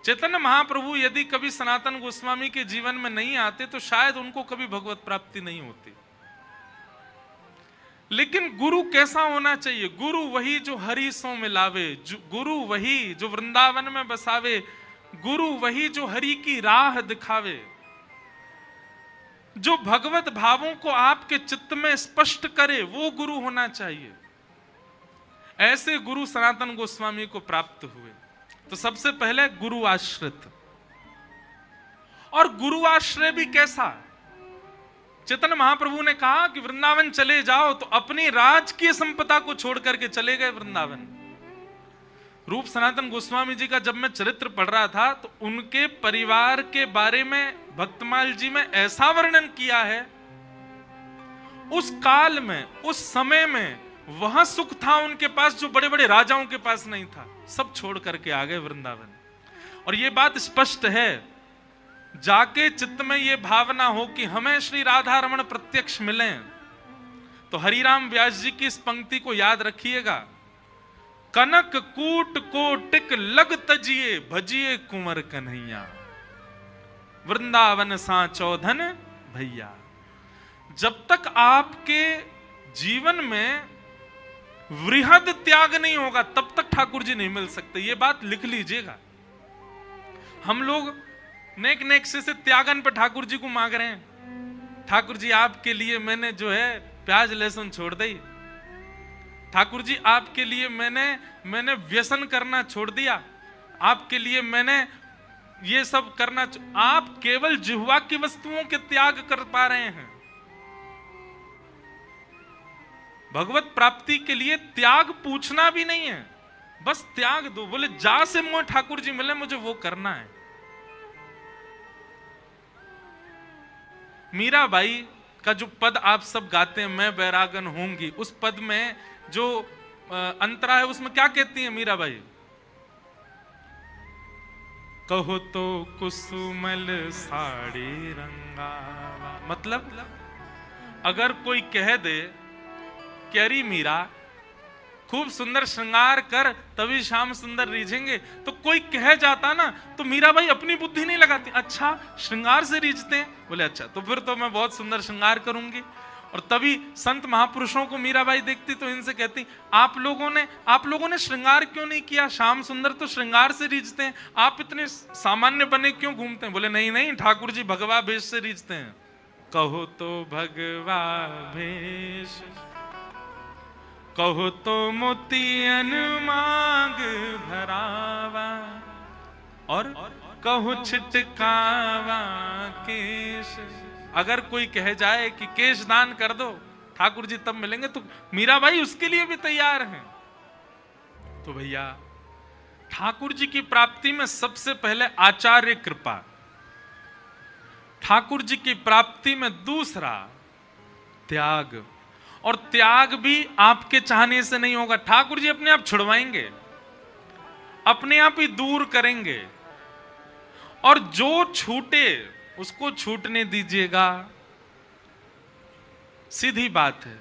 S1: चैतन्य महाप्रभु यदि कभी सनातन गोस्वामी के जीवन में नहीं आते तो शायद उनको कभी भगवत प्राप्ति नहीं होती। लेकिन गुरु कैसा होना चाहिए? गुरु वही जो हरि सो मिलावे, गुरु वही जो वृंदावन में बसावे, गुरु वही जो हरि की राह दिखावे, जो भगवत भावों को आपके चित्त में स्पष्ट करे, वो गुरु होना चाहिए। ऐसे गुरु सनातन गोस्वामी को प्राप्त हुए। तो सबसे पहले गुरु आश्रित। और गुरु आश्रय भी कैसा? चैतन्य महाप्रभु ने कहा कि वृंदावन चले जाओ, तो अपनी राजकीय संपदा को छोड़ करके चले गए वृंदावन। रूप सनातन गोस्वामी जी का जब मैं चरित्र पढ़ रहा था तो उनके परिवार के बारे में भक्तमाल जी में ऐसा वर्णन किया है, उस काल में, उस समय में वहां सुख था उनके पास जो बड़े बड़े राजाओं के पास नहीं था। सब छोड़ करके आ गए वृंदावन। और यह बात स्पष्ट है, जाके चित्त में यह भावना हो कि हमें श्री राधा रमण प्रत्यक्ष मिलें, तो हरिराम व्यास जी की इस पंक्ति को याद रखिएगा। कनक कूट को टिक लग तजिए, भजिए कुंवर कन्हैया, वृंदावन सा चौधन भैया। जब तक आपके जीवन में वृहद त्याग नहीं होगा तब तक ठाकुर जी नहीं मिल सकते। ये बात लिख लीजिएगा। हम लोग नेक नेक से त्यागन पे ठाकुर जी को मांग रहे हैं। ठाकुर जी आपके लिए मैंने जो है प्याज लहसुन छोड़ दी, ठाकुर जी आपके लिए मैंने व्यसन करना छोड़ दिया, आपके लिए मैंने ये सब करना। आप केवल जिह्वा की वस्तुओं के त्याग कर पा रहे हैं। भगवत प्राप्ति के लिए त्याग पूछना भी नहीं है, बस त्याग दो। बोले जा से मुझे ठाकुर जी मिले, मुझे वो करना है। मीराबाई का जो पद आप सब गाते हैं, मैं बैरागन होंगी, उस पद में जो अंतरा है उसमें क्या कहती है मीराबाई? कहो तो कुसुमल साड़ी रंगावा। मतलब अगर कोई कह दे कि अरे मीरा खूब सुंदर श्रृंगार कर तभी श्याम सुंदर रीझेंगे, तो कोई कह जाता ना तो मीराबाई अपनी बुद्धि नहीं लगाती, अच्छा श्रृंगार से रीझते हैं, बोले अच्छा तो फिर तो मैं बहुत सुंदर श्रृंगार करूंगी। और तभी संत महापुरुषों को मीराबाई देखती तो इनसे कहती, आप लोगों ने श्रृंगार क्यों नहीं किया? श्याम सुंदर तो श्रृंगार से रीझते हैं, आप इतने सामान्य बने क्यों घूमते हैं? बोले नहीं नहीं, ठाकुर जी भगवा भेष से रीझते हैं। कहो तो भगवा भेष, कहो तो मोतियन मांग भरावा, और कहो छिटकावा केश। अगर कोई कह जाए कि केश दान कर दो ठाकुर जी तब मिलेंगे, तो मीराबाई उसके लिए भी तैयार हैं। तो भैया ठाकुर जी की प्राप्ति में सबसे पहले आचार्य कृपा, ठाकुर जी की प्राप्ति में दूसरा त्याग। और त्याग भी आपके चाहने से नहीं होगा, ठाकुर जी अपने आप छुड़वाएंगे, अपने आप ही दूर करेंगे। और जो छूटे उसको छूटने दीजिएगा, सीधी बात है।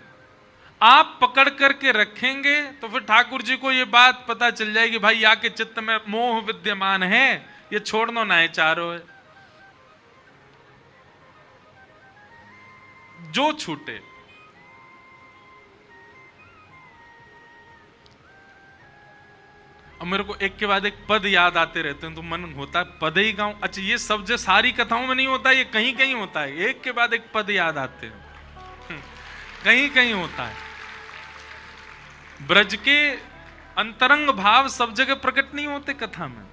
S1: आप पकड़ करके रखेंगे तो फिर ठाकुर जी को यह बात पता चल जाएगी, भाई या के चित्त में मोह विद्यमान है, ये छोड़ना ना है चारों है। जो छूटे। और मेरे को एक के बाद एक पद याद आते रहते हैं, तो मन होता है पद ही गाऊं। अच्छा ये सब जो सारी कथाओं में नहीं होता, ये कहीं कहीं होता है, एक के बाद एक पद याद आते हैं, कहीं कहीं होता है। ब्रज के अंतरंग भाव सब जगह प्रकट नहीं होते कथा में।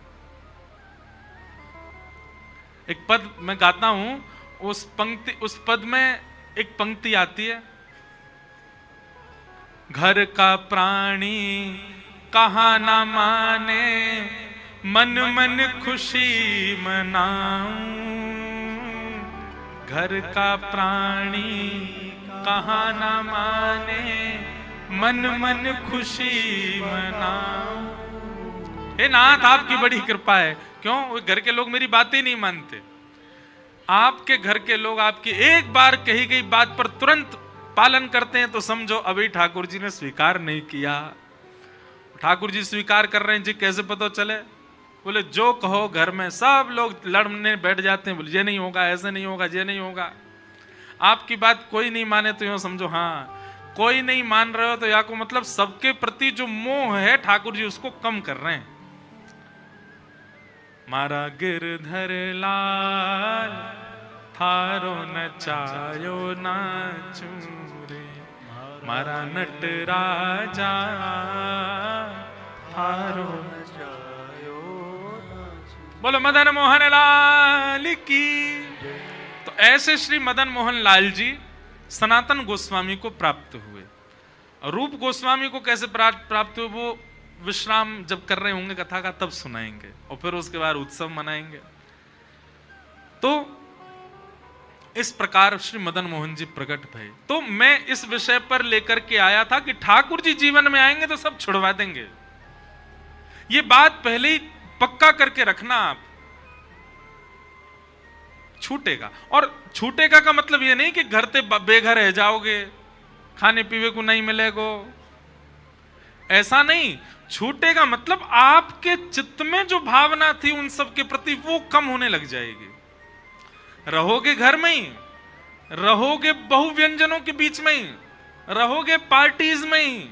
S1: एक पद मैं गाता हूं, उस पद में एक पंक्ति आती है, घर का प्राणी कहा ना माने, मन मन खुशी मनाऊं, घर का प्राणी कहाँ ना माने, मन मन खुशी मनाऊं। हे नाथ, आपकी बड़ी कृपा है। क्यों? घर के लोग मेरी बातें नहीं मानते। आपके घर के लोग आपकी एक बार कही गई बात पर तुरंत पालन करते हैं तो समझो अभी ठाकुर जी ने स्वीकार नहीं किया। ठाकुर जी स्वीकार कर रहे हैं जी, कैसे पता चले? बोले जो कहो घर में सब लोग लड़ने बैठ जाते हैं, बोले ये नहीं होगा, ऐसे नहीं होगा, ये नहीं होगा। आपकी बात कोई नहीं माने तो यूं समझो हाँ, कोई नहीं मान रहे हो तो या को मतलब सबके प्रति जो मोह है ठाकुर जी उसको कम कर रहे हैं। मारा गिरधर लाल थारो नचायो नाचू रे, मारा नट राजा थारो नचायो नाचू। बोलो मदन मोहन लाल की। तो ऐसे श्री मदन मोहन लाल जी सनातन गोस्वामी को प्राप्त हुए। रूप गोस्वामी को कैसे प्राप्त हुए वो विश्राम जब कर रहे होंगे कथा का तब सुनाएंगे, और फिर उसके बाद उत्सव मनाएंगे। तो इस प्रकार श्री मदन मोहन जी प्रकट भये। तो मैं इस विषय पर लेकर के आया था कि ठाकुर जी जीवन में आएंगे तो सब छुड़वा देंगे। ये बात पहले ही पक्का करके रखना, आप छूटेगा। और छूटेगा का मतलब ये नहीं कि घर से बेघर रह जाओगे, खाने पीने को नहीं मिलेगा, ऐसा नहीं। छूटेगा मतलब आपके चित्त में जो भावना थी उन सब के प्रति वो कम होने लग जाएगी। रहोगे घर में ही, रहोगे बहुव्यंजनों के बीच में ही, रहोगे पार्टीज में ही,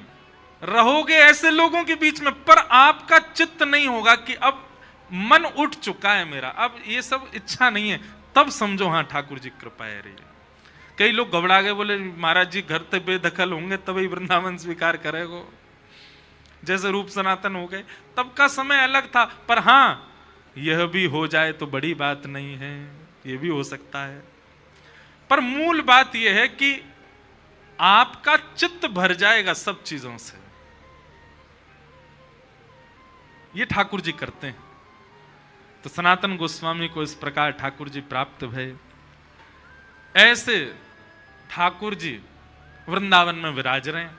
S1: रहोगे ऐसे लोगों के बीच में, पर आपका चित्त नहीं होगा कि अब मन उठ चुका है मेरा, अब ये सब इच्छा नहीं है। तब समझो हाँ ठाकुर जी कृपा है रही। कई लोग घबरा गए, बोले महाराज जी घर से बेदखल होंगे तभी वृंदावन स्वीकार करेगो, जैसे रूप सनातन हो गए। तब का समय अलग था, पर हाँ यह भी हो जाए तो बड़ी बात नहीं है, यह भी हो सकता है। पर मूल बात यह है कि आपका चित्त भर जाएगा सब चीजों से, ये ठाकुर जी करते हैं। तो सनातन गोस्वामी को इस प्रकार ठाकुर जी प्राप्त भये। ऐसे ठाकुर जी वृंदावन में विराज रहे हैं।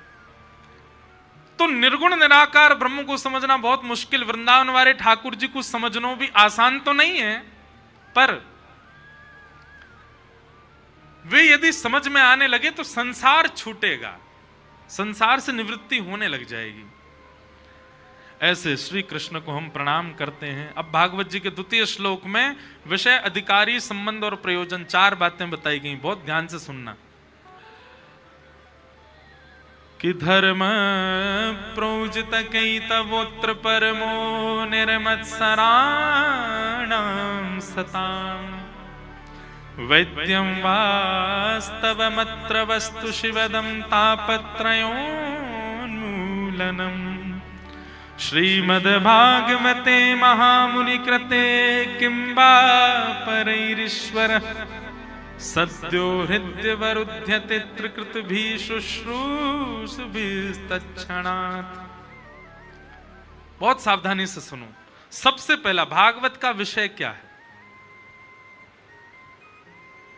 S1: तो निर्गुण निराकार ब्रह्म को समझना बहुत मुश्किल, वृंदावन वाले ठाकुर जी को समझना भी आसान तो नहीं है, पर वे यदि समझ में आने लगे तो संसार छूटेगा, संसार से निवृत्ति होने लग जाएगी। ऐसे श्री कृष्ण को हम प्रणाम करते हैं। अब भागवत जी के द्वितीय श्लोक में विषय, अधिकारी, संबंध और प्रयोजन, 4 बातें बताई गई, बहुत ध्यान से सुनना। कि धर्म प्रोजित कैतवोत्र परमो निर्मत्सराणां सताम्, वैद्यं वास्तवमत्र वस्तु शिवदं तापत्रयोन्मूलनम्। श्रीमद्भागवते महामुनि कृते किं वा परैरीश्वरः, सद्यो हृद्यवरुध्यते त्रिकृतभिः शुश्रूषुभिस्तत्क्षणात्। बहुत सावधानी से सुनो। सबसे पहला भागवत का विषय क्या है?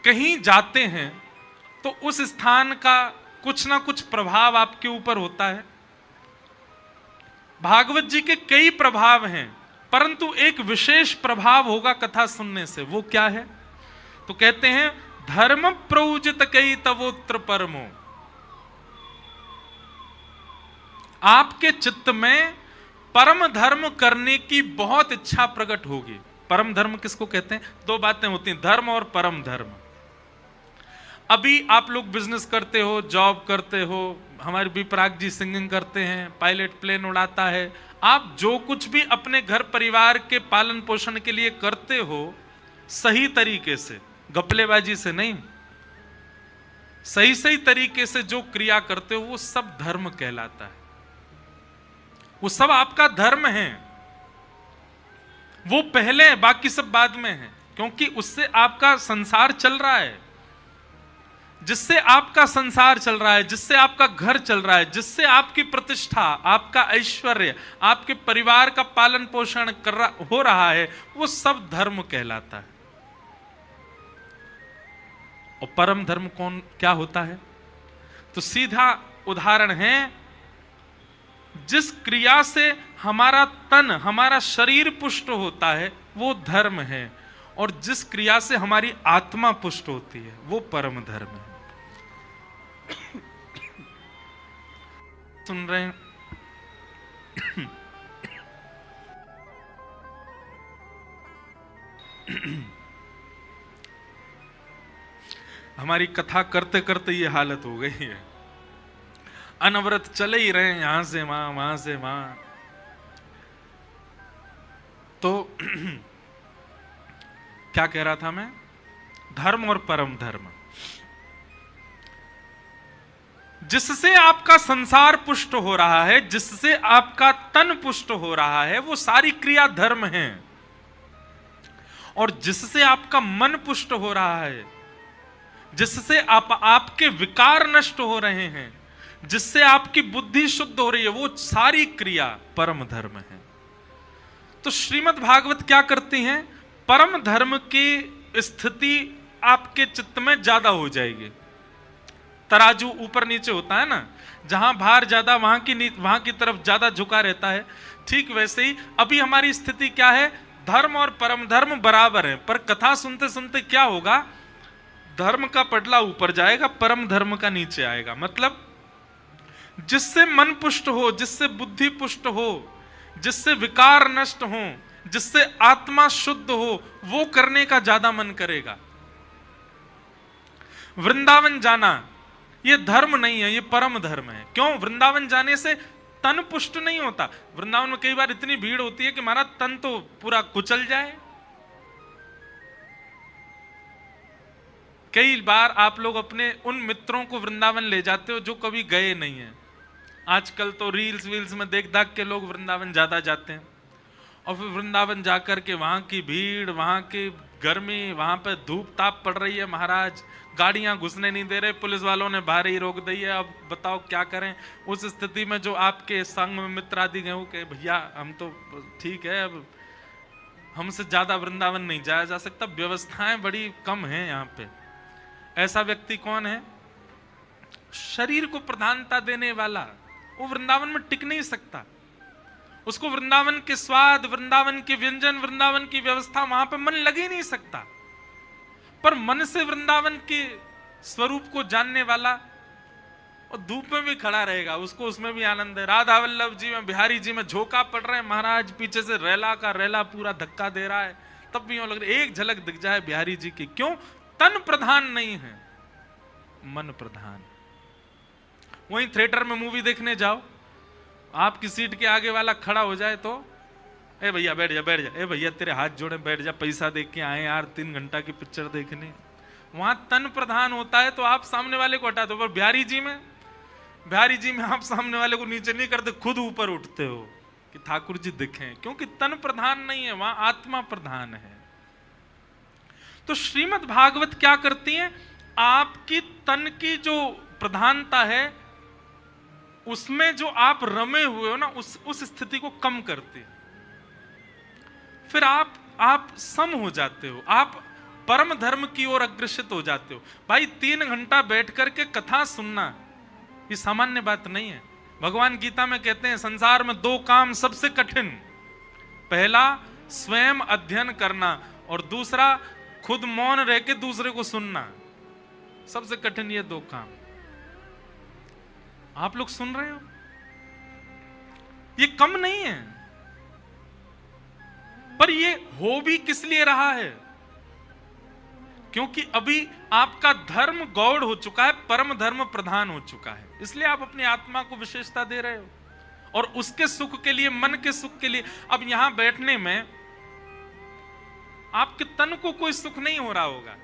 S1: कहीं जाते हैं तो उस स्थान का कुछ ना कुछ प्रभाव आपके ऊपर होता है। भागवत जी के कई प्रभाव हैं, परंतु एक विशेष प्रभाव होगा कथा सुनने से। वो क्या है? तो कहते हैं धर्म प्रौजित कई तवोत्र परमो। आपके चित्त में परम धर्म करने की बहुत इच्छा प्रकट होगी। परम धर्म किसको कहते हैं? 2 बातें होती हैं, धर्म और परम धर्म। अभी आप लोग बिजनेस करते हो, जॉब करते हो, हमारे विपराग जी सिंगिंग करते हैं, पायलट प्लेन उड़ाता है, आप जो कुछ भी अपने घर परिवार के पालन पोषण के लिए करते हो सही तरीके से, गपलेबाजी से नहीं, सही तरीके से जो क्रिया करते हो वो सब धर्म कहलाता है। वो सब आपका धर्म है। वो पहले है, बाकी सब बाद में है, क्योंकि उससे आपका संसार चल रहा है। जिससे आपका संसार चल रहा है, जिससे आपका घर चल रहा है, जिससे आपकी प्रतिष्ठा, आपका ऐश्वर्य, आपके परिवार का पालन पोषण हो रहा है, वो सब धर्म कहलाता है। और परम धर्म कौन क्या होता है? तो सीधा उदाहरण है, जिस क्रिया से हमारा तन, हमारा शरीर पुष्ट होता है वो धर्म है, और जिस क्रिया से हमारी आत्मा पुष्ट होती है वो परम धर्म है। सुन रहे हैं? हमारी कथा करते करते ये हालत हो गई है, अनवरत चले ही रहे, यहां से वहां से वहां। तो क्या कह रहा था मैं? धर्म और परम धर्म, जिससे आपका संसार पुष्ट हो रहा है, जिससे आपका तन पुष्ट हो रहा है, वो सारी क्रिया धर्म है। और जिससे आपका मन पुष्ट हो रहा है, जिससे आपके विकार नष्ट हो रहे हैं, जिससे आपकी बुद्धि शुद्ध हो रही है, वो सारी क्रिया परम धर्म है। तो श्रीमद् भागवत क्या करती हैं? परम धर्म की स्थिति आपके चित्त में ज्यादा हो जाएगी। तराजू ऊपर नीचे होता है ना, जहां भार ज्यादा वहां की तरफ ज्यादा झुका रहता है। ठीक वैसे ही अभी हमारी स्थिति क्या है? धर्म और परम धर्म बराबर है, पर कथा सुनते सुनते क्या होगा? धर्म का पटला ऊपर जाएगा, परम धर्म का नीचे आएगा। मतलब जिससे मन पुष्ट हो, जिससे बुद्धि पुष्ट हो, जिससे विकार नष्ट हो, जिससे आत्मा शुद्ध हो, वो करने का ज्यादा मन करेगा। वृंदावन जाना ये धर्म नहीं है, ये परम धर्म है। क्यों? वृंदावन जाने से तन पुष्ट नहीं होता। वृंदावन में कई बार इतनी भीड़ होती है कि हमारा तन तो पूरा कुचल जाए। कई बार आप लोग अपने उन मित्रों को वृंदावन ले जाते हो जो कभी गए नहीं है। आजकल तो रील्स वील्स में देख दाख के लोग वृंदावन ज्यादा जाते हैं, और फिर वृंदावन जाकर के वहां की भीड़, वहां की गर्मी, वहां पे धूप ताप पड़ रही है महाराज, गाड़ियां घुसने नहीं दे रहे, पुलिस वालों ने बाहर ही रोक दी है। अब बताओ क्या करें? उस स्थिति में जो आपके संग में मित्र आदि गए हो कि भैया हम तो ठीक है, अब हमसे ज्यादा वृंदावन नहीं जाया जा सकता, व्यवस्थाएं बड़ी कम हैं यहाँ पे। ऐसा व्यक्ति कौन है? शरीर को प्रधानता देने वाला। वो वृंदावन में टिक नहीं सकता। उसको वृंदावन के स्वाद, वृंदावन के व्यंजन, वृंदावन की व्यवस्था, वहां पे मन लग ही नहीं सकता। पर मन से वृंदावन के स्वरूप को जानने वाला और धूप में भी खड़ा रहेगा, उसको उसमें भी आनंद है। राधा वल्लभ जी में, बिहारी जी में झोंका पड़ रहे हैं महाराज, पीछे से रेला का रेला पूरा धक्का दे रहा है, तब भी लग रहा है एक झलक दिख जाए बिहारी जी की। क्यों? तन प्रधान नहीं है, मन प्रधान। वहीं थिएटर में मूवी देखने जाओ, आपकी सीट के आगे वाला खड़ा हो जाए तो ए भैया बैठ जा, बैठ जा, ए भैया तेरे हाथ जोड़े बैठ जा, पैसा देख के आए यार 3 घंटा की पिक्चर देखने। वहां तन प्रधान होता है तो आप सामने वाले को हटा दो। पर बिहारी जी में आप सामने वाले को नीचे नहीं करते, खुद ऊपर उठते हो कि ठाकुर जी दिखें, क्योंकि तन प्रधान नहीं है, वहां आत्मा प्रधान है। तो श्रीमद् भागवत क्या करती है? आपकी तन की जो प्रधानता है, उसमें जो आप रमे हुए हो ना, उस स्थिति को कम करते हैं। फिर आप सम हो जाते हो, आप परम धर्म की ओर अग्रसित हो जाते हो। भाई 3 घंटा बैठ करके कथा सुनना ये सामान्य बात नहीं है। भगवान गीता में कहते हैं संसार में 2 काम सबसे कठिन, पहला स्वयं अध्ययन करना और दूसरा खुद मौन रह के दूसरे को सुनना। सबसे कठिन ये 2 काम। आप लोग सुन रहे हो, ये कम नहीं है, पर ये हो भी किस लिए रहा है? क्योंकि अभी आपका धर्म गौड़ हो चुका है, परम धर्म प्रधान हो चुका है, इसलिए आप अपनी आत्मा को विशेषता दे रहे हो और उसके सुख के लिए, मन के सुख के लिए। अब यहां बैठने में आपके तन को कोई सुख नहीं हो रहा होगा,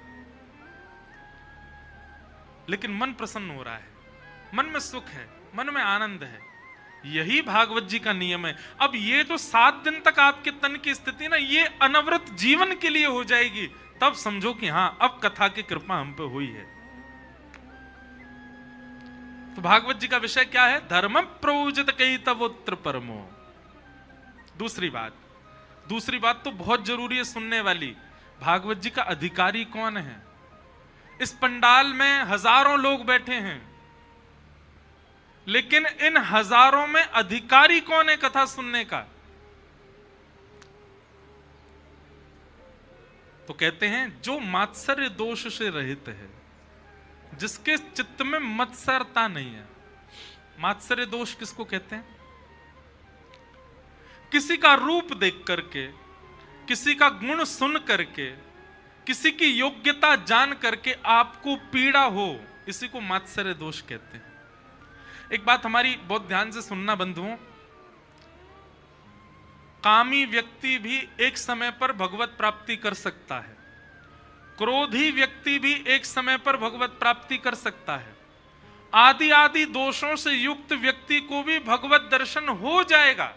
S1: लेकिन मन प्रसन्न हो रहा है, मन में सुख है, मन में आनंद है। यही भागवत जी का नियम है। अब ये जो 7 दिन तक आपके तन की स्थिति ना, ये अनवरत जीवन के लिए हो जाएगी, तब समझो कि हाँ अब कथा की कृपा हम पे हुई है। तो भागवत जी का विषय क्या है? धर्म प्रयोजित कई तवोत्र परमो। दूसरी बात तो बहुत जरूरी है सुनने वाली, भागवत जी का अधिकारी कौन है? इस पंडाल में हजारों लोग बैठे हैं, लेकिन इन हजारों में अधिकारी कौन है कथा सुनने का? तो कहते हैं जो मात्सर्य दोष से रहित है, जिसके चित्त में मत्सरता नहीं है। मात्सर्य दोष किसको कहते हैं? किसी का रूप देख करके, किसी का गुण सुन करके, किसी की योग्यता जान करके आपको पीड़ा हो, इसी को मात्सर्य दोष कहते हैं। एक बात हमारी बहुत ध्यान से सुनना बंधुओं, कामी व्यक्ति भी एक समय पर भगवत प्राप्ति कर सकता है, क्रोधी व्यक्ति भी एक समय पर भगवत प्राप्ति कर सकता है, आदि आदि दोषों से युक्त व्यक्ति को भी भगवत दर्शन हो जाएगा,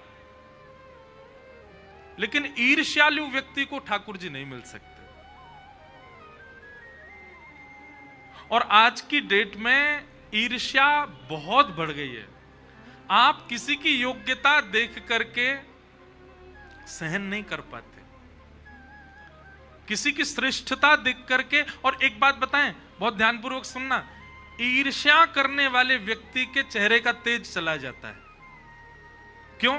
S1: लेकिन ईर्ष्यालु व्यक्ति को ठाकुर जी नहीं मिल सकते। और आज की डेट में ईर्ष्या बहुत बढ़ गई है। आप किसी की योग्यता देख करके सहन नहीं कर पाते, किसी की श्रेष्ठता देख करके। और एक बात बताएं, बहुत ध्यानपूर्वक सुनना, ईर्ष्या करने वाले व्यक्ति के चेहरे का तेज चला जाता है। क्यों?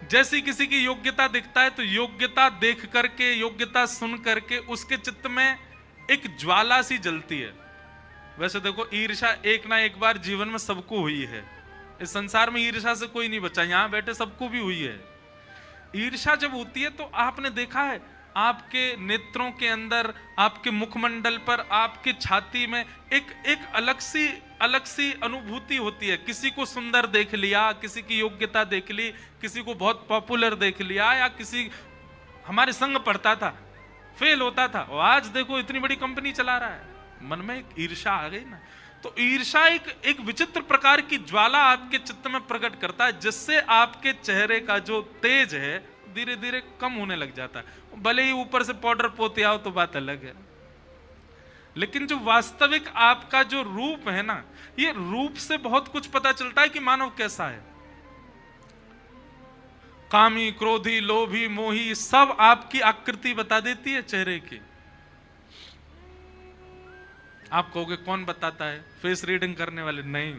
S1: जैसी किसी की योग्यता दिखता है तो योग्यता देख करके, योग्यता सुन करके उसके चित्त में एक ज्वाला सी जलती है। वैसे देखो, ईर्ष्या एक ना एक बार जीवन में सबको हुई है। इस संसार में ईर्ष्या से कोई नहीं बचा, यहां बैठे सबको भी हुई है। ईर्ष्या जब होती है तो आपने देखा है आपके नेत्रों के अंदर, आपके मुखमंडल पर, आपके छाती में एक अलग सी अनुभूति होती है। किसी को सुंदर देख लिया, किसी की योग्यता देख ली, किसी को बहुत पॉपुलर देख लिया, या किसी हमारे संग पढ़ता था, फेल होता था, और आज देखो इतनी बड़ी कंपनी चला रहा है। मन में एक ईर्ष्या आ गई ना। तो ईर्ष्या एक विचित्र प्रकार की ज्वाला आपके चित्त में प्रकट करता है, जिससे आपके चेहरे का जो तेज है धीरे धीरे कम होने लग जाता है। भले ही ऊपर से पाउडर पोते आओ तो बात अलग है, लेकिन जो वास्तविक आपका जो रूप है ना, ये रूप से बहुत कुछ पता चलता है कि मानव कैसा है। कामी, क्रोधी, लोभी, मोही, सब आपकी आकृति बता देती है चेहरे की। आप कहोगे कौन बताता है? फेस रीडिंग करने वाले नहीं।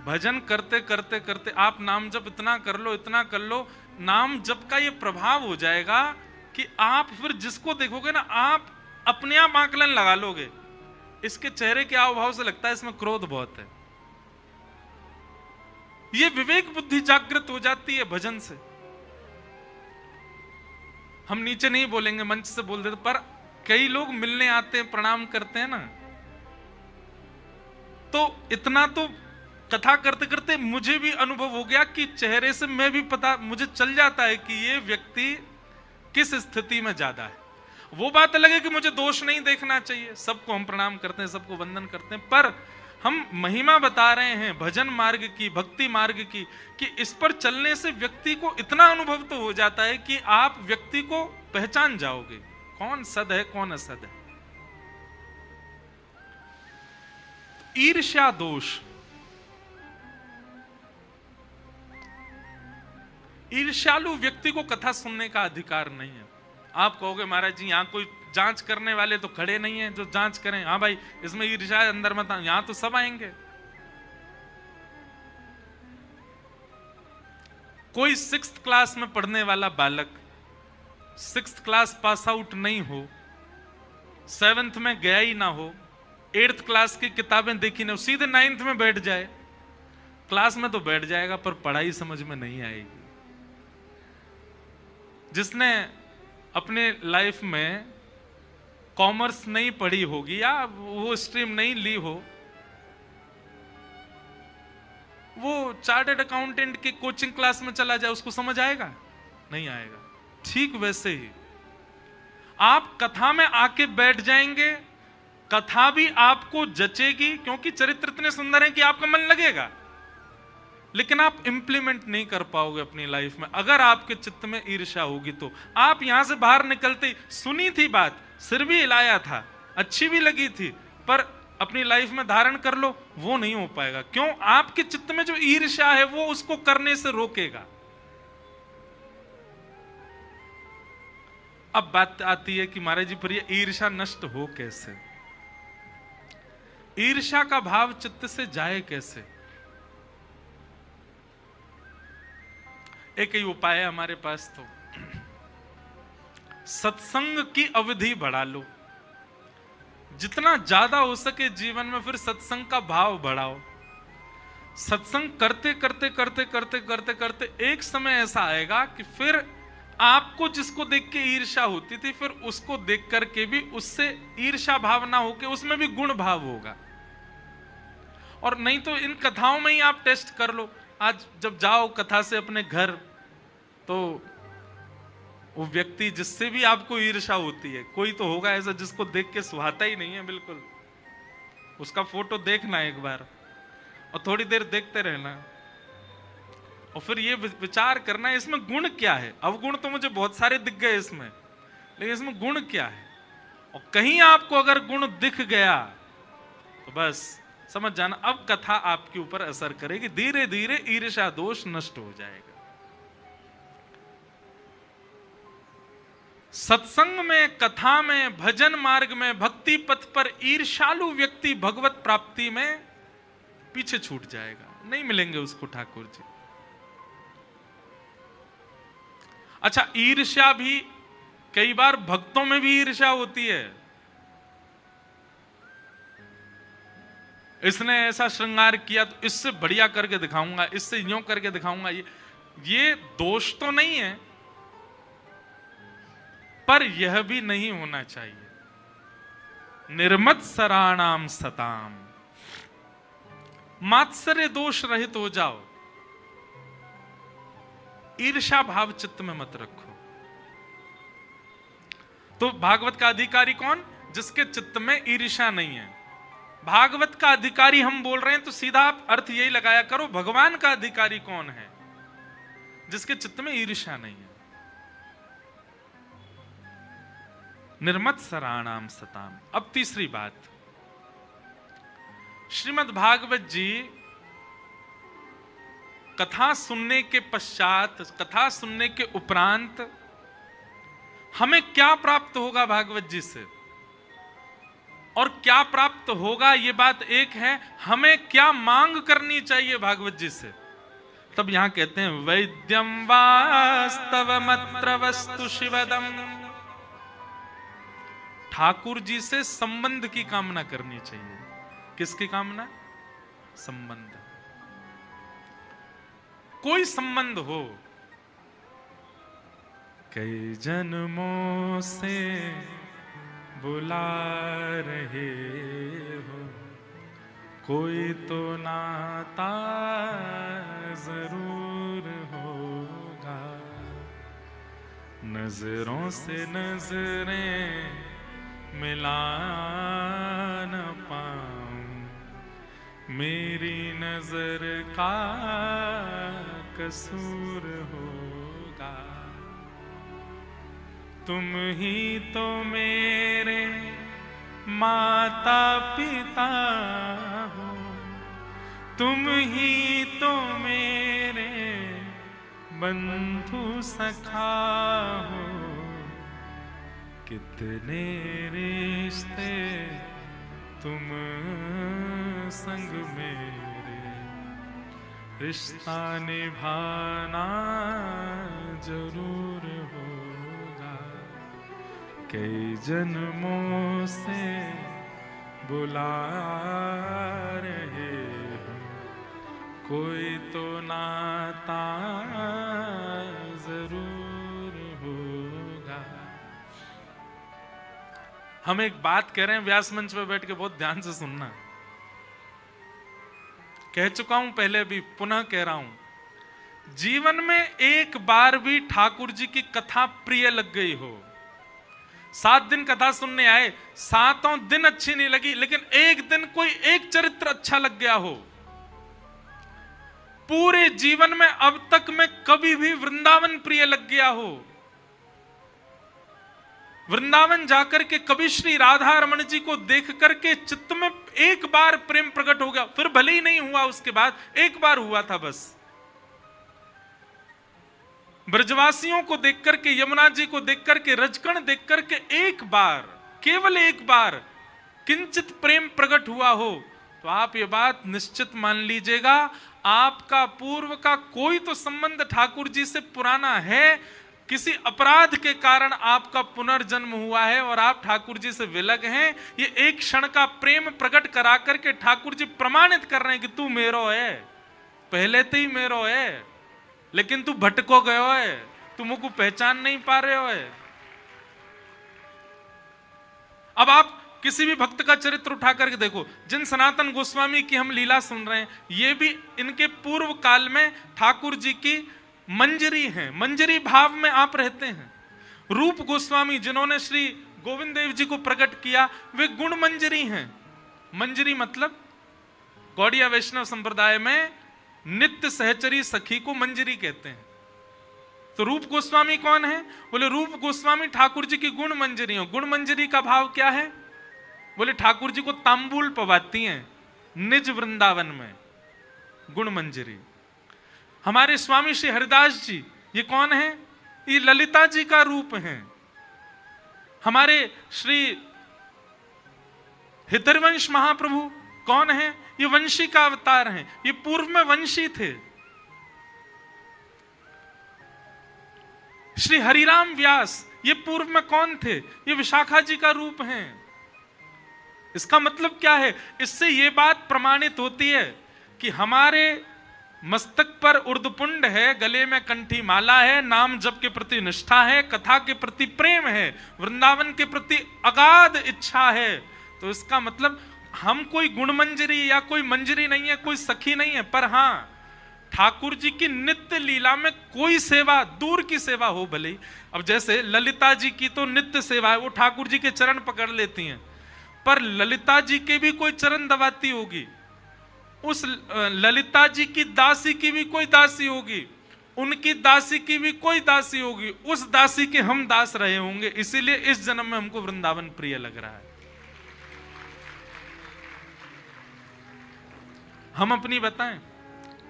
S1: भजन करते करते करते आप नाम जप इतना कर लो, नाम जप का ये प्रभाव हो जाएगा कि आप फिर जिसको देखोगे ना, आप अपने आप आकलन लगा लोगे, इसके चेहरे के हाव भाव से लगता है इसमें क्रोध बहुत है। ये विवेक बुद्धि जागृत हो जाती है भजन से। हम नीचे नहीं बोलेंगे, मंच से बोल देते, पर कई लोग मिलने आते हैं, प्रणाम करते हैं ना, तो इतना तो कथा करते करते मुझे भी अनुभव हो गया कि चेहरे से मैं भी पता मुझे चल जाता है कि ये व्यक्ति किस स्थिति में ज्यादा है। वो बात अलग है कि मुझे दोष नहीं देखना चाहिए, सबको हम प्रणाम करते हैं, सबको वंदन करते हैं, पर हम महिमा बता रहे हैं भजन मार्ग की, भक्ति मार्ग की, कि इस पर चलने से व्यक्ति को इतना अनुभव तो हो जाता है कि आप व्यक्ति को पहचान जाओगे कौन सद है कौन असद है। ईर्ष्या दोष, ईर्ष्यालु व्यक्ति को कथा सुनने का अधिकार नहीं है। आप कहोगे महाराज जी यहां कोई जांच करने वाले तो खड़े नहीं है जो जांच करें, हाँ भाई इसमें ईर्ष्या अंदर मत, यहां तो सब आएंगे। कोई 6th क्लास में पढ़ने वाला बालक 6th क्लास पास आउट नहीं हो, 7th में गया ही ना हो, 8th क्लास की किताबें देखी ना हो, सीधे 9th में बैठ जाए, क्लास में तो बैठ जाएगा पर पढ़ाई समझ में नहीं आएगी। जिसने अपने लाइफ में कॉमर्स नहीं पढ़ी होगी या वो स्ट्रीम नहीं ली हो, वो चार्टर्ड अकाउंटेंट की कोचिंग क्लास में चला जाए, उसको समझ आएगा? नहीं आएगा। ठीक वैसे ही आप कथा में आके बैठ जाएंगे, कथा भी आपको जचेगी क्योंकि चरित्र इतने सुंदर हैं कि आपका मन लगेगा, लेकिन आप इंप्लीमेंट नहीं कर पाओगे अपनी लाइफ में। अगर आपके चित्त में ईर्ष्या होगी तो आप यहां से बाहर निकलते, सुनी थी बात, सिर भी हिलाया था, अच्छी भी लगी थी, पर अपनी लाइफ में धारण कर लो, वो नहीं हो पाएगा। क्यों? आपके चित्त में जो ईर्ष्या है वो उसको करने से रोकेगा। अब बात आती है कि महाराज जी पर ये ईर्ष्या नष्ट हो कैसे? ईर्ष्या का भाव चित्त से जाए कैसे? एक ही उपाय है हमारे पास, तो सत्संग की अवधि बढ़ा लो। जितना ज्यादा हो सके जीवन में फिर सत्संग का भाव बढ़ाओ। सत्संग करते करते करते करते करते करते एक समय ऐसा आएगा कि फिर आपको जिसको देख के ईर्ष्या होती थी, फिर उसको देख करके भी उससे ईर्ष्या भाव ना होके उसमें भी गुण भाव होगा। और नहीं तो इन कथाओं में ही आप टेस्ट कर लो। आज जब जाओ कथा से अपने घर, तो वो व्यक्ति जिससे भी आपको ईर्ष्या होती है, कोई तो होगा ऐसा जिसको देख के सुहाता ही नहीं है बिल्कुल, उसका फोटो देखना एक बार और थोड़ी देर देखते रहना और फिर ये विचार करना इसमें गुण क्या है। अवगुण तो मुझे बहुत सारे दिख गए इसमें, लेकिन इसमें गुण क्या है? और कहीं आपको अगर गुण दिख गया तो बस समझ जाना अब कथा आपके ऊपर असर करेगी, धीरे धीरे ईर्ष्या दोष नष्ट हो जाएगा। सत्संग में, कथा में, भजन मार्ग में, भक्ति पथ पर ईर्ष्यालु व्यक्ति भगवत प्राप्ति में पीछे छूट जाएगा, नहीं मिलेंगे उसको ठाकुर जी। अच्छा, ईर्ष्या भी कई बार भक्तों में भी ईर्ष्या होती है। इसने ऐसा श्रृंगार किया तो इससे बढ़िया करके दिखाऊंगा, इससे यूं करके दिखाऊंगा। ये दोष तो नहीं है, पर यह भी नहीं होना चाहिए। निर्मत्सराणाम सताम, मात्सर्य दोष रहित हो जाओ, ईर्ष्या भाव चित्त में मत रखो। तो भागवत का अधिकारी कौन? जिसके चित्त में ईर्ष्या नहीं है। भागवत का अधिकारी हम बोल रहे हैं तो सीधा आप अर्थ यही लगाया करो, भगवान का अधिकारी कौन है? जिसके चित्त में ईर्ष्या नहीं है। निर्मत्सराणाम सताम। अब तीसरी बात, श्रीमद् भागवत जी कथा सुनने के पश्चात, कथा सुनने के उपरांत हमें क्या प्राप्त होगा भागवत जी से, और क्या प्राप्त होगा ये बात एक है, हमें क्या मांग करनी चाहिए भागवत जी से। तब यहां कहते हैं वैद्यम वास्तवमत्र वस्तु शिवदम, ठाकुर जी से संबंध की कामना करनी चाहिए। किसकी कामना? संबंध। कोई संबंध हो, कई जन्मों से बुला रहे हो, कोई तो नाता जरूर होगा, नजरों से नजरें मिला न पाऊं, मेरी नजर का कसूर होगा, तुम ही तो मेरे माता पिता हो, तुम ही तो मेरे बंधु सखा हो, कितने रिश्ते तुम संग मेरे, रिश्ता निभाना जरूर होगा, कई जन्मों से बुला रहे हो, कोई तो नाता जरूर होगा। हम एक बात कह रहे हैं व्यास मंच पे बैठ के, बहुत ध्यान से सुनना। कह चुका हूं पहले भी, पुनः कह रहा हूं, जीवन में एक बार भी ठाकुर जी की कथा प्रिय लग गई हो, 7 दिन कथा सुनने आए, 7 दिन अच्छी नहीं लगी, लेकिन एक दिन कोई एक चरित्र अच्छा लग गया हो, पूरे जीवन में अब तक में कभी भी वृंदावन प्रिय लग गया हो, वृंदावन जाकर के कभी श्री राधा रमन जी को देख करके चित्त में एक बार प्रेम प्रकट हो गया, फिर भले ही नहीं हुआ, उसके बाद एक बार हुआ था बस। ब्रजवासियों को देख करके, यमुना जी को देख करके, रजकण देख करके एक बार, केवल एक बार किंचित प्रेम प्रकट हुआ हो, तो आप ये बात निश्चित मान लीजिएगा, आपका पूर्व का कोई तो संबंध ठाकुर जी से पुराना है, किसी अपराध के कारण आपका पुनर्जन्म हुआ है और आप ठाकुर जी से विलग हैं। ये एक क्षण का प्रेम प्रकट करा करके ठाकुर जी प्रमाणित कर रहे हैं कि तू मेरो है, पहले तो ही मेरो है, लेकिन तू भटको गयो है, तू मुझको पहचान नहीं पा रहे हो है। अब आप किसी भी भक्त का चरित्र उठा करके देखो, जिन सनातन गोस्वामी की हम लीला सुन रहे हैं, ये भी इनके पूर्व काल में ठाकुर जी की मंजरी हैं, मंजरी भाव में आप रहते हैं। रूप गोस्वामी जिन्होंने श्री गोविंद देव जी को प्रकट किया, वे गुण मंजरी हैं। मंजरी मतलब गौड़िया वैष्णव संप्रदाय में नित्य सहचरी सखी को मंजरी कहते हैं। तो रूप गोस्वामी कौन है? बोले रूप गोस्वामी ठाकुर जी की गुण मंजरी हो। गुण मंजरी का भाव क्या है? बोले ठाकुर जी को तांबूल पवाती हैं निज वृंदावन में, गुण मंजरी। हमारे स्वामी श्री हरिदास जी, ये कौन है? ये ललिता जी का रूप हैं। हमारे श्री हितरवंश महाप्रभु कौन है? ये वंशी का अवतार हैं, ये पूर्व में वंशी थे। श्री हरिराम व्यास ये पूर्व में कौन थे? ये विशाखा जी का रूप हैं। इसका मतलब क्या है? इससे ये बात प्रमाणित होती है कि हमारे मस्तक पर उर्दपुंड है, गले में कंठी माला है, नाम जप के प्रति निष्ठा है, कथा के प्रति प्रेम है, वृंदावन के प्रति अगाध इच्छा है। तो इसका मतलब हम कोई गुणमंजरी या कोई मंजरी नहीं है, कोई सखी नहीं है, पर हाँ ठाकुर जी की नित्य लीला में कोई सेवा, दूर की सेवा हो भले। अब जैसे ललिता जी की तो नित्य सेवा है, वो ठाकुर जी के चरण पकड़ लेती हैं, पर ललिता जी के भी कोई चरण दबाती होगी, उस ललिता जी की दासी की भी कोई दासी होगी, उनकी दासी की भी कोई दासी होगी, उस दासी के हम दास रहे होंगे। इसीलिए इस जन्म में हमको वृंदावन प्रिय लग रहा है। हम अपनी बताएं,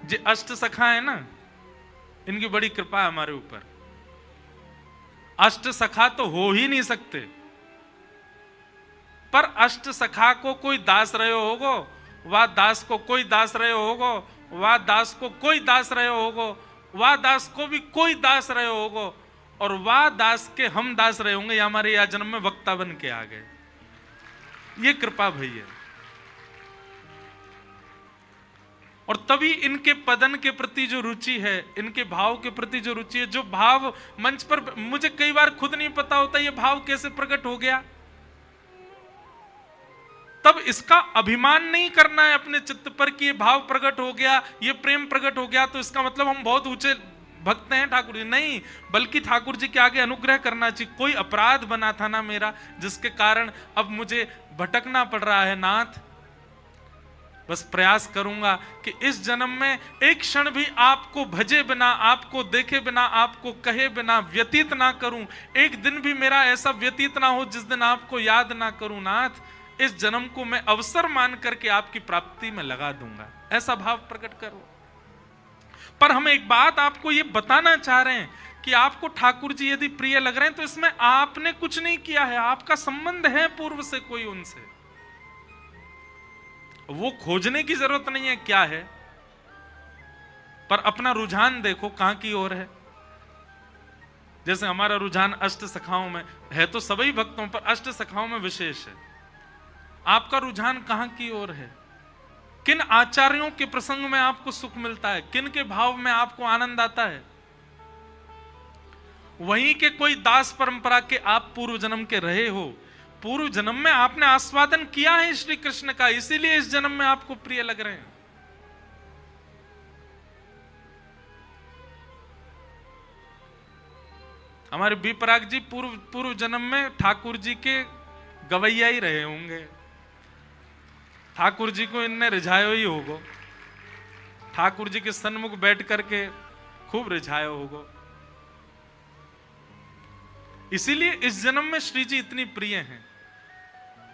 S1: जो अष्ट सखा है ना, इनकी बड़ी कृपा है हमारे ऊपर। अष्ट सखा तो हो ही नहीं सकते, पर अष्ट सखा को कोई दास रहे होगो, वह दास को कोई दास रहे होगो, वह दास को कोई दास रहे होगो, वह दास को भी कोई दास रहे होगो, और वह दास के हम दास रहे होंगे। या हमारे या जन्म में वक्ता बन के आ गए। ये कृपा भैया। और तभी इनके पदन के प्रति जो रुचि है, इनके भाव के प्रति जो रुचि है, जो भाव मंच पर मुझे कई बार खुद नहीं पता होता ये भाव कैसे प्रकट हो गया, तब इसका अभिमान नहीं करना है अपने चित्त पर कि ये भाव प्रकट हो गया, ये प्रेम प्रकट हो गया तो इसका मतलब हम बहुत ऊंचे भक्त हैं ठाकुर जी। नहीं, बल्कि ठाकुर जी के आगे अनुग्रह करना चाहिए। कोई अपराध बना था ना मेरा, जिसके कारण अब मुझे भटकना पड़ रहा है नाथ, बस प्रयास करूंगा कि इस जन्म में एक क्षण भी आपको भजे बिना, आपको देखे बिना, आपको कहे बिना व्यतीत ना करूं। एक दिन भी मेरा ऐसा व्यतीत ना हो जिस दिन आपको याद ना करूं। नाथ, इस जन्म को मैं अवसर मान करके आपकी प्राप्ति में लगा दूंगा, ऐसा भाव प्रकट करो। पर हम एक बात आपको ये बताना चाह रहे हैं कि आपको ठाकुर जी यदि प्रिय लग रहे हैं तो इसमें आपने कुछ नहीं किया है, आपका संबंध है पूर्व से कोई उनसे, वो खोजने की जरूरत नहीं है क्या है, पर अपना रुझान देखो कहां की ओर है। जैसे हमारा रुझान अष्ट सखाओं में है, तो सभी भक्तों पर अष्ट सखाओं में विशेष है। आपका रुझान कहां की ओर है? किन आचार्यों के प्रसंग में आपको सुख मिलता है, किन के भाव में आपको आनंद आता है? वहीं के कोई दास परंपरा के आप पूर्व जन्म के रहे हो, पूर्व जन्म में आपने आस्वादन किया है श्री कृष्ण का, इसीलिए इस जन्म में आपको प्रिय लग रहे हैं। हमारे बी पराग जी पूर्व जन्म में ठाकुर जी के गवैया ही रहे होंगे, ठाकुर जी को इनने रिझायो ही होगो, ठाकुर जी के सन्मुख बैठ करके खूब रिझायो होगो। इसीलिए इस जन्म में श्री जी इतनी प्रिय हैं।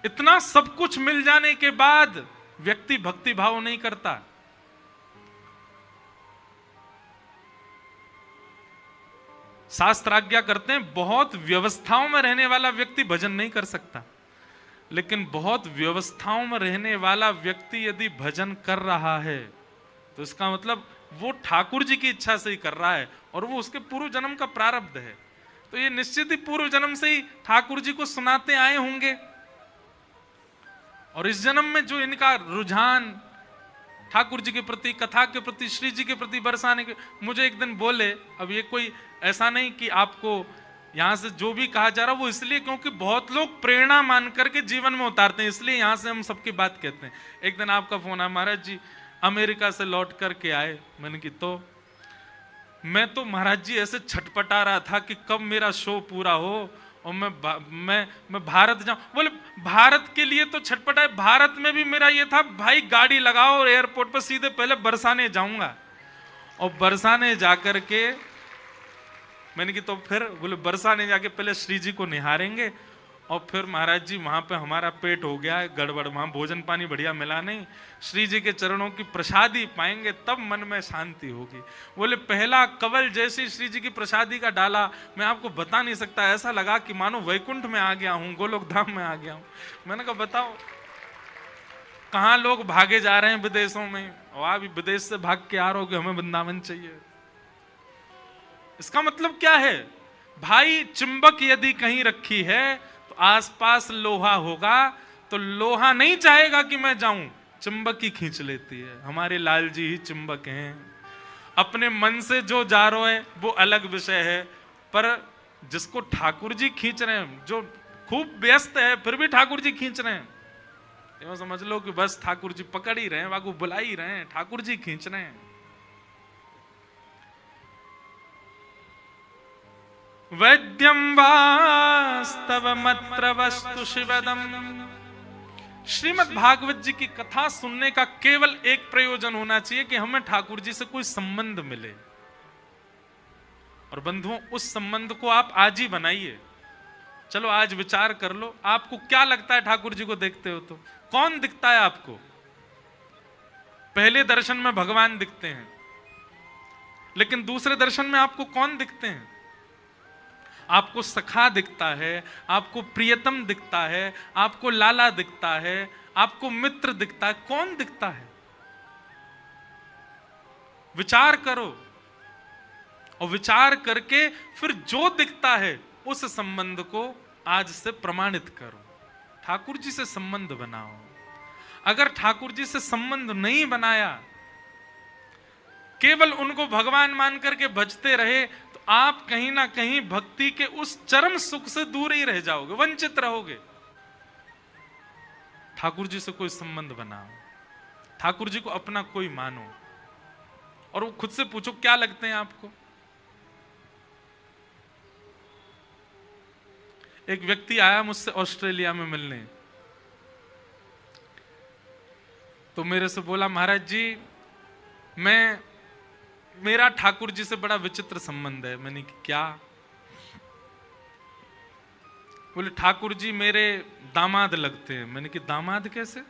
S1: इतना सब कुछ मिल जाने के बाद व्यक्ति भक्ति भाव नहीं करता। शास्त्र आज्ञा करते हैं बहुत व्यवस्थाओं में रहने वाला व्यक्ति भजन नहीं कर सकता, लेकिन बहुत व्यवस्थाओं में रहने वाला व्यक्ति यदि भजन कर रहा है तो इसका मतलब वो ठाकुर जी की इच्छा से ही कर रहा है और वो उसके पूर्व जन्म का प्रारब्ध है। तो ये निश्चित ही पूर्व जन्म से ही ठाकुर जी को सुनाते आए होंगे और इस जन्म में जो इनका रुझान ठाकुर जी के प्रति, कथा के प्रति, श्री जी के प्रति बरसाने के, मुझे एक दिन बोले, अब ये कोई ऐसा नहीं कि आपको यहां से जो भी कहा जा रहा वो इसलिए क्योंकि बहुत लोग प्रेरणा मान करके जीवन में उतारते हैं, इसलिए यहां से हम सबकी बात कहते हैं। एक दिन आपका फोन आया, महाराज जी अमेरिका से लौट करके आए। मैंने की तो मैं तो महाराज जी ऐसे छटपटा रहा था कि कब मेरा शो पूरा हो और मैं भारत जाऊं। बोले भारत के लिए तो छटपटाए, भारत में भी मेरा ये था भाई गाड़ी लगाओ और एयरपोर्ट पर सीधे पहले बरसाने जाऊंगा और बरसाने जाकर के मैंने की तो फिर बोले बरसाने जाके पहले श्री जी को निहारेंगे और फिर महाराज जी वहां पे हमारा पेट हो गया है गड़बड़, वहां भोजन पानी बढ़िया मिला नहीं, श्री जी के चरणों की प्रसादी पाएंगे तब मन में शांति होगी। बोले पहला कवल जैसे श्री जी की प्रसादी का डाला, मैं आपको बता नहीं सकता, ऐसा लगा कि मानो वैकुंठ में आ गया हूं, गोलोक धाम में आ गया हूं। मैंने कहा बताओ कहां लोग भागे जा रहे हैं विदेशों में, और आप विदेश से भाग के आ रहे हो कि हमें वृंदावन चाहिए। इसका मतलब क्या है भाई, चुंबक यदि कहीं रखी है तो आसपास लोहा होगा, तो लोहा नहीं चाहेगा कि मैं जाऊं, चुंबक ही खींच लेती है। हमारे लाल जी ही चुंबक हैं। अपने मन से जो जा रहा है वो अलग विषय है, पर जिसको ठाकुर जी खींच रहे हैं, जो खूब व्यस्त है फिर भी ठाकुर जी खींच रहे हैं, ये समझ लो कि बस ठाकुर जी पकड़ ही रहे हैं, वाको बुला ही रहे हैं, ठाकुर जी खींच रहे हैं। वैद्यम वास्तवमत्र वस्तु शिवदम। श्रीमद् भागवत जी की कथा सुनने का केवल एक प्रयोजन होना चाहिए कि हमें ठाकुर जी से कोई संबंध मिले। और बंधुओं उस संबंध को आप आज ही बनाइए। चलो आज विचार कर लो, आपको क्या लगता है ठाकुर जी को देखते हो तो कौन दिखता है आपको? पहले दर्शन में भगवान दिखते हैं, लेकिन दूसरे दर्शन में आपको कौन दिखते हैं? आपको सखा दिखता है, आपको प्रियतम दिखता है, आपको लाला दिखता है, आपको मित्र दिखता है, कौन दिखता है? विचार करो और विचार करके फिर जो दिखता है उस संबंध को आज से प्रमाणित करो। ठाकुर जी से संबंध बनाओ। अगर ठाकुर जी से संबंध नहीं बनाया, केवल उनको भगवान मान करके भजते रहे, तो आप कहीं ना कहीं भक्ति के उस चरम सुख से दूर ही रह जाओगे, वंचित रहोगे। ठाकुर जी से कोई संबंध बनाओ, ठाकुर जी को अपना कोई मानो और वो खुद से पूछो क्या लगते हैं आपको। एक व्यक्ति आया मुझसे ऑस्ट्रेलिया में मिलने, तो मेरे से बोला महाराज जी मेरा ठाकुर जी से बड़ा विचित्र संबंध है। मैंने कहा क्या? बोले ठाकुर जी मेरे दामाद लगते हैं। मैंने कहा दामाद कैसे?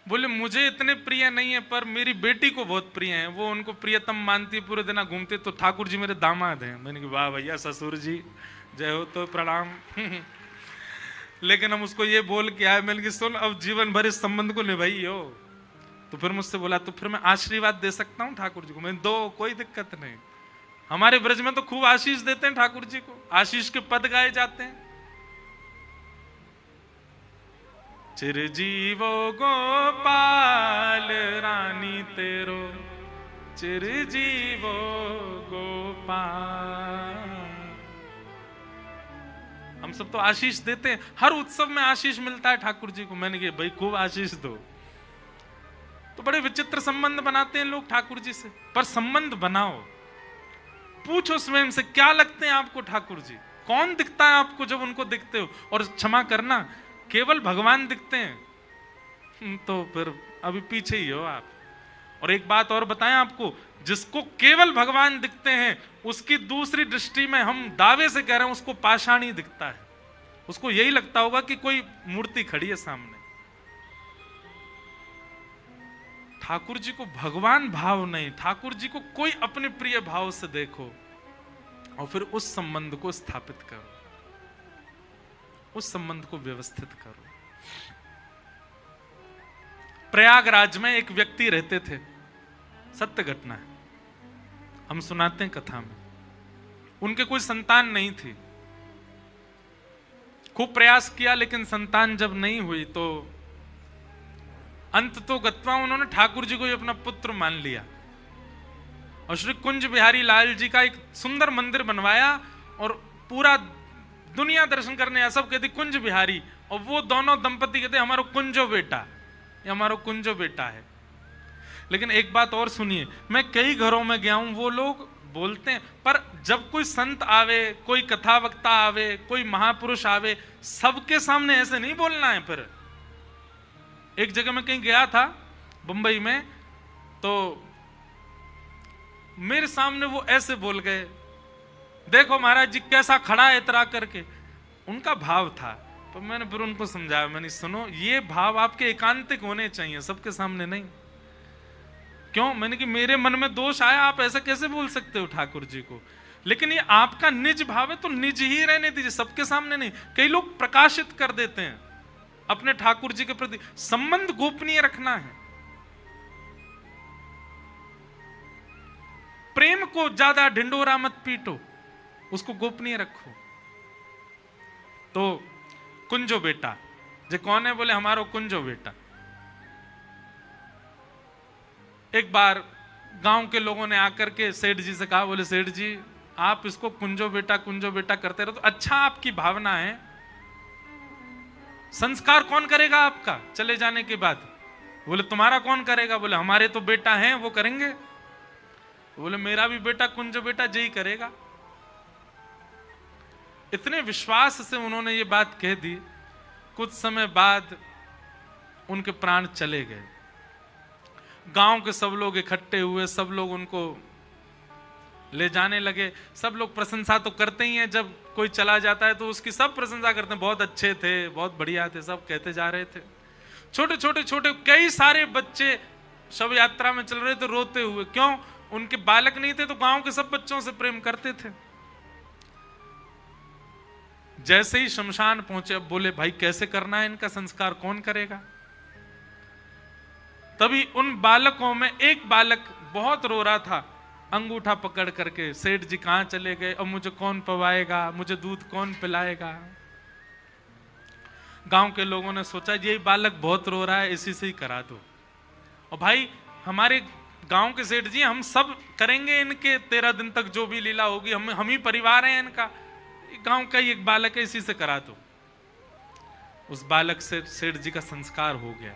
S1: बोले मुझे इतने प्रिय नहीं है पर मेरी बेटी को बहुत प्रिय है, वो उनको प्रियतम मानती है, पूरे दिन घूमते, तो ठाकुर जी मेरे दामाद हैं। मैंने कहा वाह भैया ससुर जी जय हो, तो प्रणाम। लेकिन हम उसको ये बोल के आए, मैंने कहा सुन अब जीवन भर इस संबंध को निभाई हो। तो फिर मुझसे बोला तो फिर मैं आशीर्वाद दे सकता हूँ ठाकुर जी को? मैं दो, कोई दिक्कत नहीं। हमारे ब्रज में तो खूब आशीष देते हैं ठाकुर जी को, आशीष के पद गाए जाते हैं। चिरजीवो गोपाल रानी तेरो, चिरजीवो गोपाल। हम सब तो आशीष देते हैं, हर उत्सव में आशीष मिलता है ठाकुर जी को। मैंने कहा भाई खूब आशीष दो। तो बड़े विचित्र संबंध बनाते हैं लोग ठाकुर जी से, पर संबंध बनाओ। पूछो स्वयं से क्या लगते हैं आपको ठाकुर जी, कौन दिखता है आपको जब उनको दिखते हो? और क्षमा करना, केवल भगवान दिखते हैं तो फिर अभी पीछे ही हो आप। और एक बात और बताएं आपको, जिसको केवल भगवान दिखते हैं, उसकी दूसरी दृष्टि में हम दावे से कह रहे हैं उसको पाषाण ही दिखता है। उसको यही लगता होगा कि कोई मूर्ति खड़ी है सामने। ठाकुर जी को भगवान भाव नहीं, ठाकुर जी को कोई अपने प्रिय भाव से देखो और फिर उस संबंध को स्थापित करो, उस संबंध को व्यवस्थित करो। प्रयागराज में एक व्यक्ति रहते थे, सत्य घटना है, हम सुनाते हैं कथा में। उनके कोई संतान नहीं थी, खूब प्रयास किया लेकिन संतान जब नहीं हुई तो अंत तो गत्वा उन्होंने ठाकुर जी को ही अपना पुत्र मान लिया और श्री कुंज बिहारी लाल जी का एक सुंदर मंदिर बनवाया और पूरा दुनिया दर्शन करने आया। सब कहते कुंज बिहारी, और वो दोनों दंपति कहते हमारा कुंजो बेटा, ये हमारा कुंजो बेटा है। लेकिन एक बात और सुनिए, मैं कई घरों में गया हूं, वो लोग बोलते हैं, पर जब कोई संत आवे, कोई कथा वक्ता आवे, कोई महापुरुष आवे, सबके सामने ऐसे नहीं बोलना है। फिर एक जगह मैं कहीं गया था बंबई में, तो मेरे सामने वो ऐसे बोल गए, देखो महाराज जी कैसा खड़ा है इतरा करके। उनका भाव था, तो मैंने फिर उनको समझाया, मैंने सुनो ये भाव आपके एकांतिक होने चाहिए, सबके सामने नहीं। क्यों? मैंने कि मेरे मन में दोष आया, आप ऐसा कैसे बोल सकते हो ठाकुर जी को? लेकिन ये आपका निज भाव है तो निज ही रहने दीजिए, सबके सामने नहीं। कई लोग प्रकाशित कर देते हैं अपने ठाकुर जी के प्रति। संबंध गोपनीय रखना है, प्रेम को ज्यादा ढिंडोरा मत पीटो, उसको गोपनीय रखो। तो कुंजो बेटा जे कौन है? बोले हमारो कुंजो बेटा। एक बार गांव के लोगों ने आकर के सेठ जी से कहा, बोले सेठ जी आप इसको कुंजो बेटा करते रहो तो अच्छा, आपकी भावना है, संस्कार कौन करेगा आपका चले जाने के बाद? बोले तुम्हारा कौन करेगा? बोले हमारे तो बेटा हैं, वो करेंगे। बोले मेरा भी बेटा कुंजो बेटा जय करेगा। इतने विश्वास से उन्होंने ये बात कह दी। कुछ समय बाद उनके प्राण चले गए। गांव के सब लोग इकट्ठे हुए, सब लोग उनको ले जाने लगे। सब लोग प्रशंसा तो करते ही हैं, जब कोई चला जाता है तो उसकी सब प्रशंसा करते हैं, बहुत अच्छे थे, बहुत बढ़िया थे, सब कहते जा रहे थे। छोटे छोटे कई सारे बच्चे शव यात्रा में चल रहे थे रोते हुए। क्यों? उनके बालक नहीं थे तो गांव के सब बच्चों से प्रेम करते थे। जैसे ही शमशान पहुंचे, अब बोले भाई कैसे करना है इनका संस्कार, कौन करेगा? तभी उन बालकों में एक बालक बहुत रो रहा था, अंगूठा पकड़ करके, सेठ जी कहां चले गए, अब मुझे कौन पवाएगा, मुझे दूध कौन पिलाएगा? गांव के लोगों ने सोचा ये बालक बहुत रो रहा है, इसी से ही करा दो। और भाई हमारे गांव के सेठ जी, हम सब करेंगे इनके 13 दिन तक जो भी लीला होगी, हम ही परिवार हैं इनका, गांव का ही एक बालक है, इसी से करा दो। उस बालक से सेठ जी का संस्कार हो गया।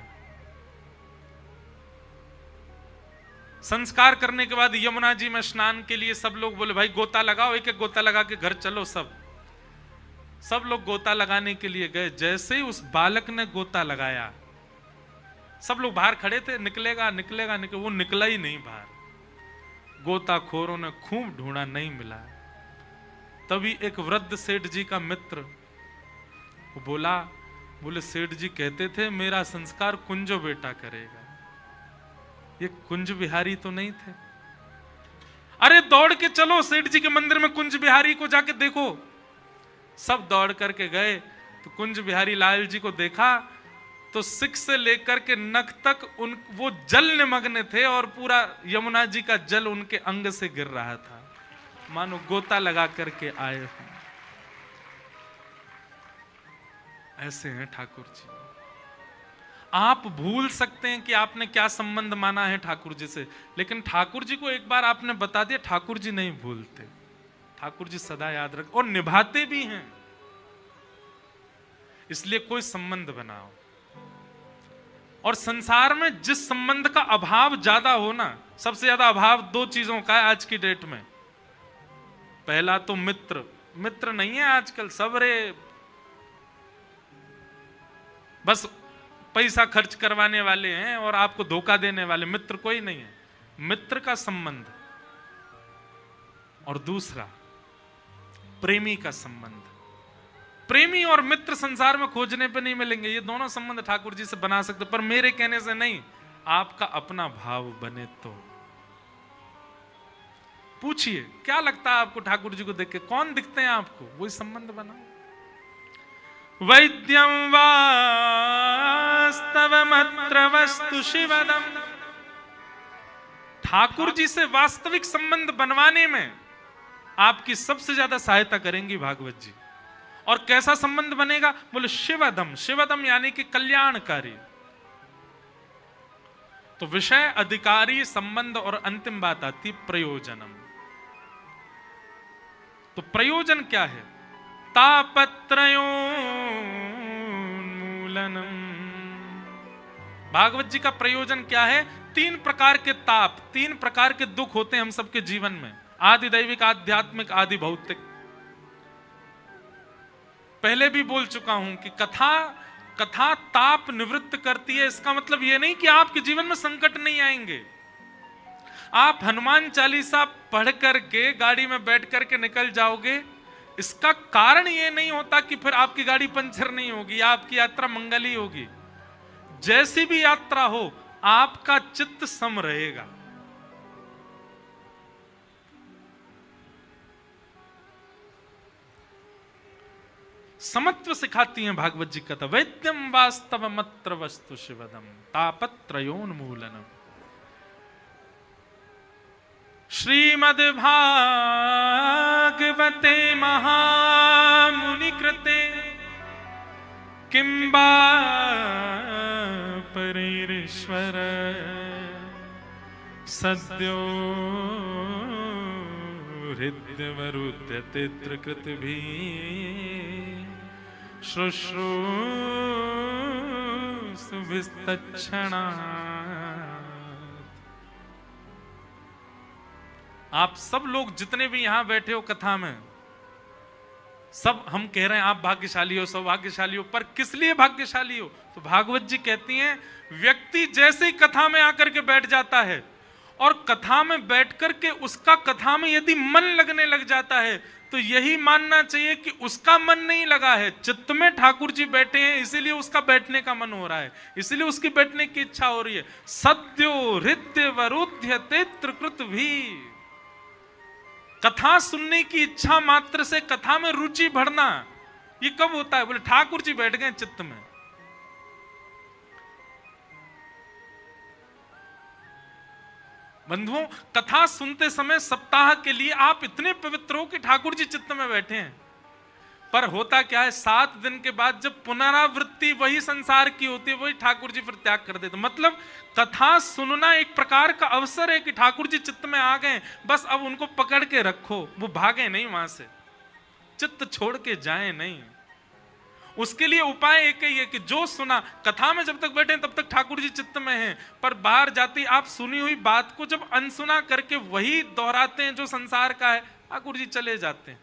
S1: संस्कार करने के बाद यमुना जी में स्नान के लिए सब लोग बोले भाई गोता लगाओ, एक एक गोता लगा के घर चलो। सब लोग गोता लगाने के लिए गए। जैसे ही उस बालक ने गोता लगाया, सब लोग बाहर खड़े थे, निकलेगा निकलेगा निकले, वो निकला ही नहीं बाहर। गोताखोरों ने खूब ढूंढा, नहीं मिला। तभी एक वृद्ध सेठ जी का मित्र वो बोले सेठ जी कहते थे मेरा संस्कार कुंजो बेटा करेगा। ये कुंज बिहारी तो नहीं थे? अरे दौड़ के चलो सेठ जी के मंदिर में कुंज बिहारी को जाके देखो। सब दौड़ करके गए तो कुंज बिहारी लाल जी को देखा तो सिक से लेकर के नख तक वो जल निमग्न थे और पूरा यमुना जी का जल उनके अंग से गिर रहा था, मानो गोता लगा करके आए हैं। ऐसे हैं ठाकुर जी। आप भूल सकते हैं कि आपने क्या संबंध माना है ठाकुर जी से, लेकिन ठाकुर जी को एक बार आपने बता दिया, ठाकुर जी नहीं भूलते। ठाकुर जी सदा याद रख और निभाते भी हैं। इसलिए कोई संबंध बनाओ, और संसार में जिस संबंध का अभाव ज्यादा हो ना, सबसे ज्यादा अभाव 2 चीजों का है आज की डेट में। पहला तो मित्र नहीं है आजकल, सब रे बस पैसा खर्च करवाने वाले हैं और आपको धोखा देने वाले, मित्र कोई नहीं है। मित्र का संबंध और दूसरा प्रेमी का संबंध। प्रेमी और मित्र संसार में खोजने पे नहीं मिलेंगे, ये दोनों संबंध ठाकुर जी से बना सकते, पर मेरे कहने से नहीं, आपका अपना भाव बने तो। पूछिए क्या लगता है आपको ठाकुर जी को देख के, कौन दिखते हैं आपको, वही संबंध बनाओ। वैद्यम वास्तवमत्र वस्तु शिवदम। ठाकुर जी से वास्तविक संबंध बनवाने में आपकी सबसे ज्यादा सहायता करेंगी भागवत जी। और कैसा संबंध बनेगा, बोले शिवदम। शिवदम यानी कि कल्याणकारी। तो विषय, अधिकारी, संबंध और अंतिम बात आती प्रयोजनम। तो प्रयोजन क्या है, तापत्रयोन्मूलनम। भागवत जी का प्रयोजन क्या है, 3 प्रकार के ताप, 3 प्रकार के दुख होते हैं हम सबके जीवन में, आदि दैविक, आध्यात्मिक, आदि भौतिक। पहले भी बोल चुका हूं कि कथा ताप निवृत्त करती है। इसका मतलब यह नहीं कि आपके जीवन में संकट नहीं आएंगे। आप हनुमान चालीसा पढ़ करके गाड़ी में बैठ करके निकल जाओगे, इसका कारण यह नहीं होता कि फिर आपकी गाड़ी पंचर नहीं होगी या आपकी यात्रा मंगली होगी। जैसी भी यात्रा हो, आपका चित्त सम रहेगा। समत्व सिखाती हैं भागवत जी कथा। वैद्यम वास्तवमत्र वस्तु शिवदम तापत्रयोन्मूलनम। श्रीमद्भागवते महामुनि कृते किंबा परेश्वर सद्यो हृद्यवरुध्यते त्रिकृतिभी शुश्रूषुभिस्तच्छणात्। आप सब लोग जितने भी यहां बैठे हो कथा में, सब हम कह रहे हैं आप भाग्यशाली हो, सौभाग्यशाली हो, पर किस लिए भाग्यशाली हो? तो भागवत जी कहती हैं, व्यक्ति जैसे ही कथा में आकर के बैठ जाता है और कथा में बैठ करके उसका कथा में यदि मन लगने लग जाता है, तो यही मानना चाहिए कि उसका मन नहीं लगा है, चित्त में ठाकुर जी बैठे हैं, इसीलिए उसका बैठने का मन हो रहा है, इसीलिए उसकी बैठने की इच्छा हो रही है। सद्यो हृदय वरुध्यते त्रिकृत भी। कथा सुनने की इच्छा मात्र से कथा में रुचि बढ़ना, ये कब होता है? बोले ठाकुर जी बैठ गए चित्त में। बंधुओं, कथा सुनते समय सप्ताह के लिए आप इतने पवित्र हो कि ठाकुर जी चित्त में बैठे हैं, पर होता क्या है, 7 दिन के बाद जब पुनरावृत्ति वही संसार की होती है, वही ठाकुर जी फिर त्याग कर देते। मतलब कथा सुनना एक प्रकार का अवसर है कि ठाकुर जी चित्त में आ गए, बस अब उनको पकड़ के रखो, वो भागे नहीं वहां से, चित्त छोड़ के जाए नहीं। उसके लिए उपाय एक ही है कि जो सुना, कथा में जब तक बैठे तब तक ठाकुर जी चित्त में हैं, पर बाहर जाती आप सुनी हुई बात को जब अनसुना करके वही दोहराते हैं जो संसार का है, ठाकुर जी चले जाते हैं।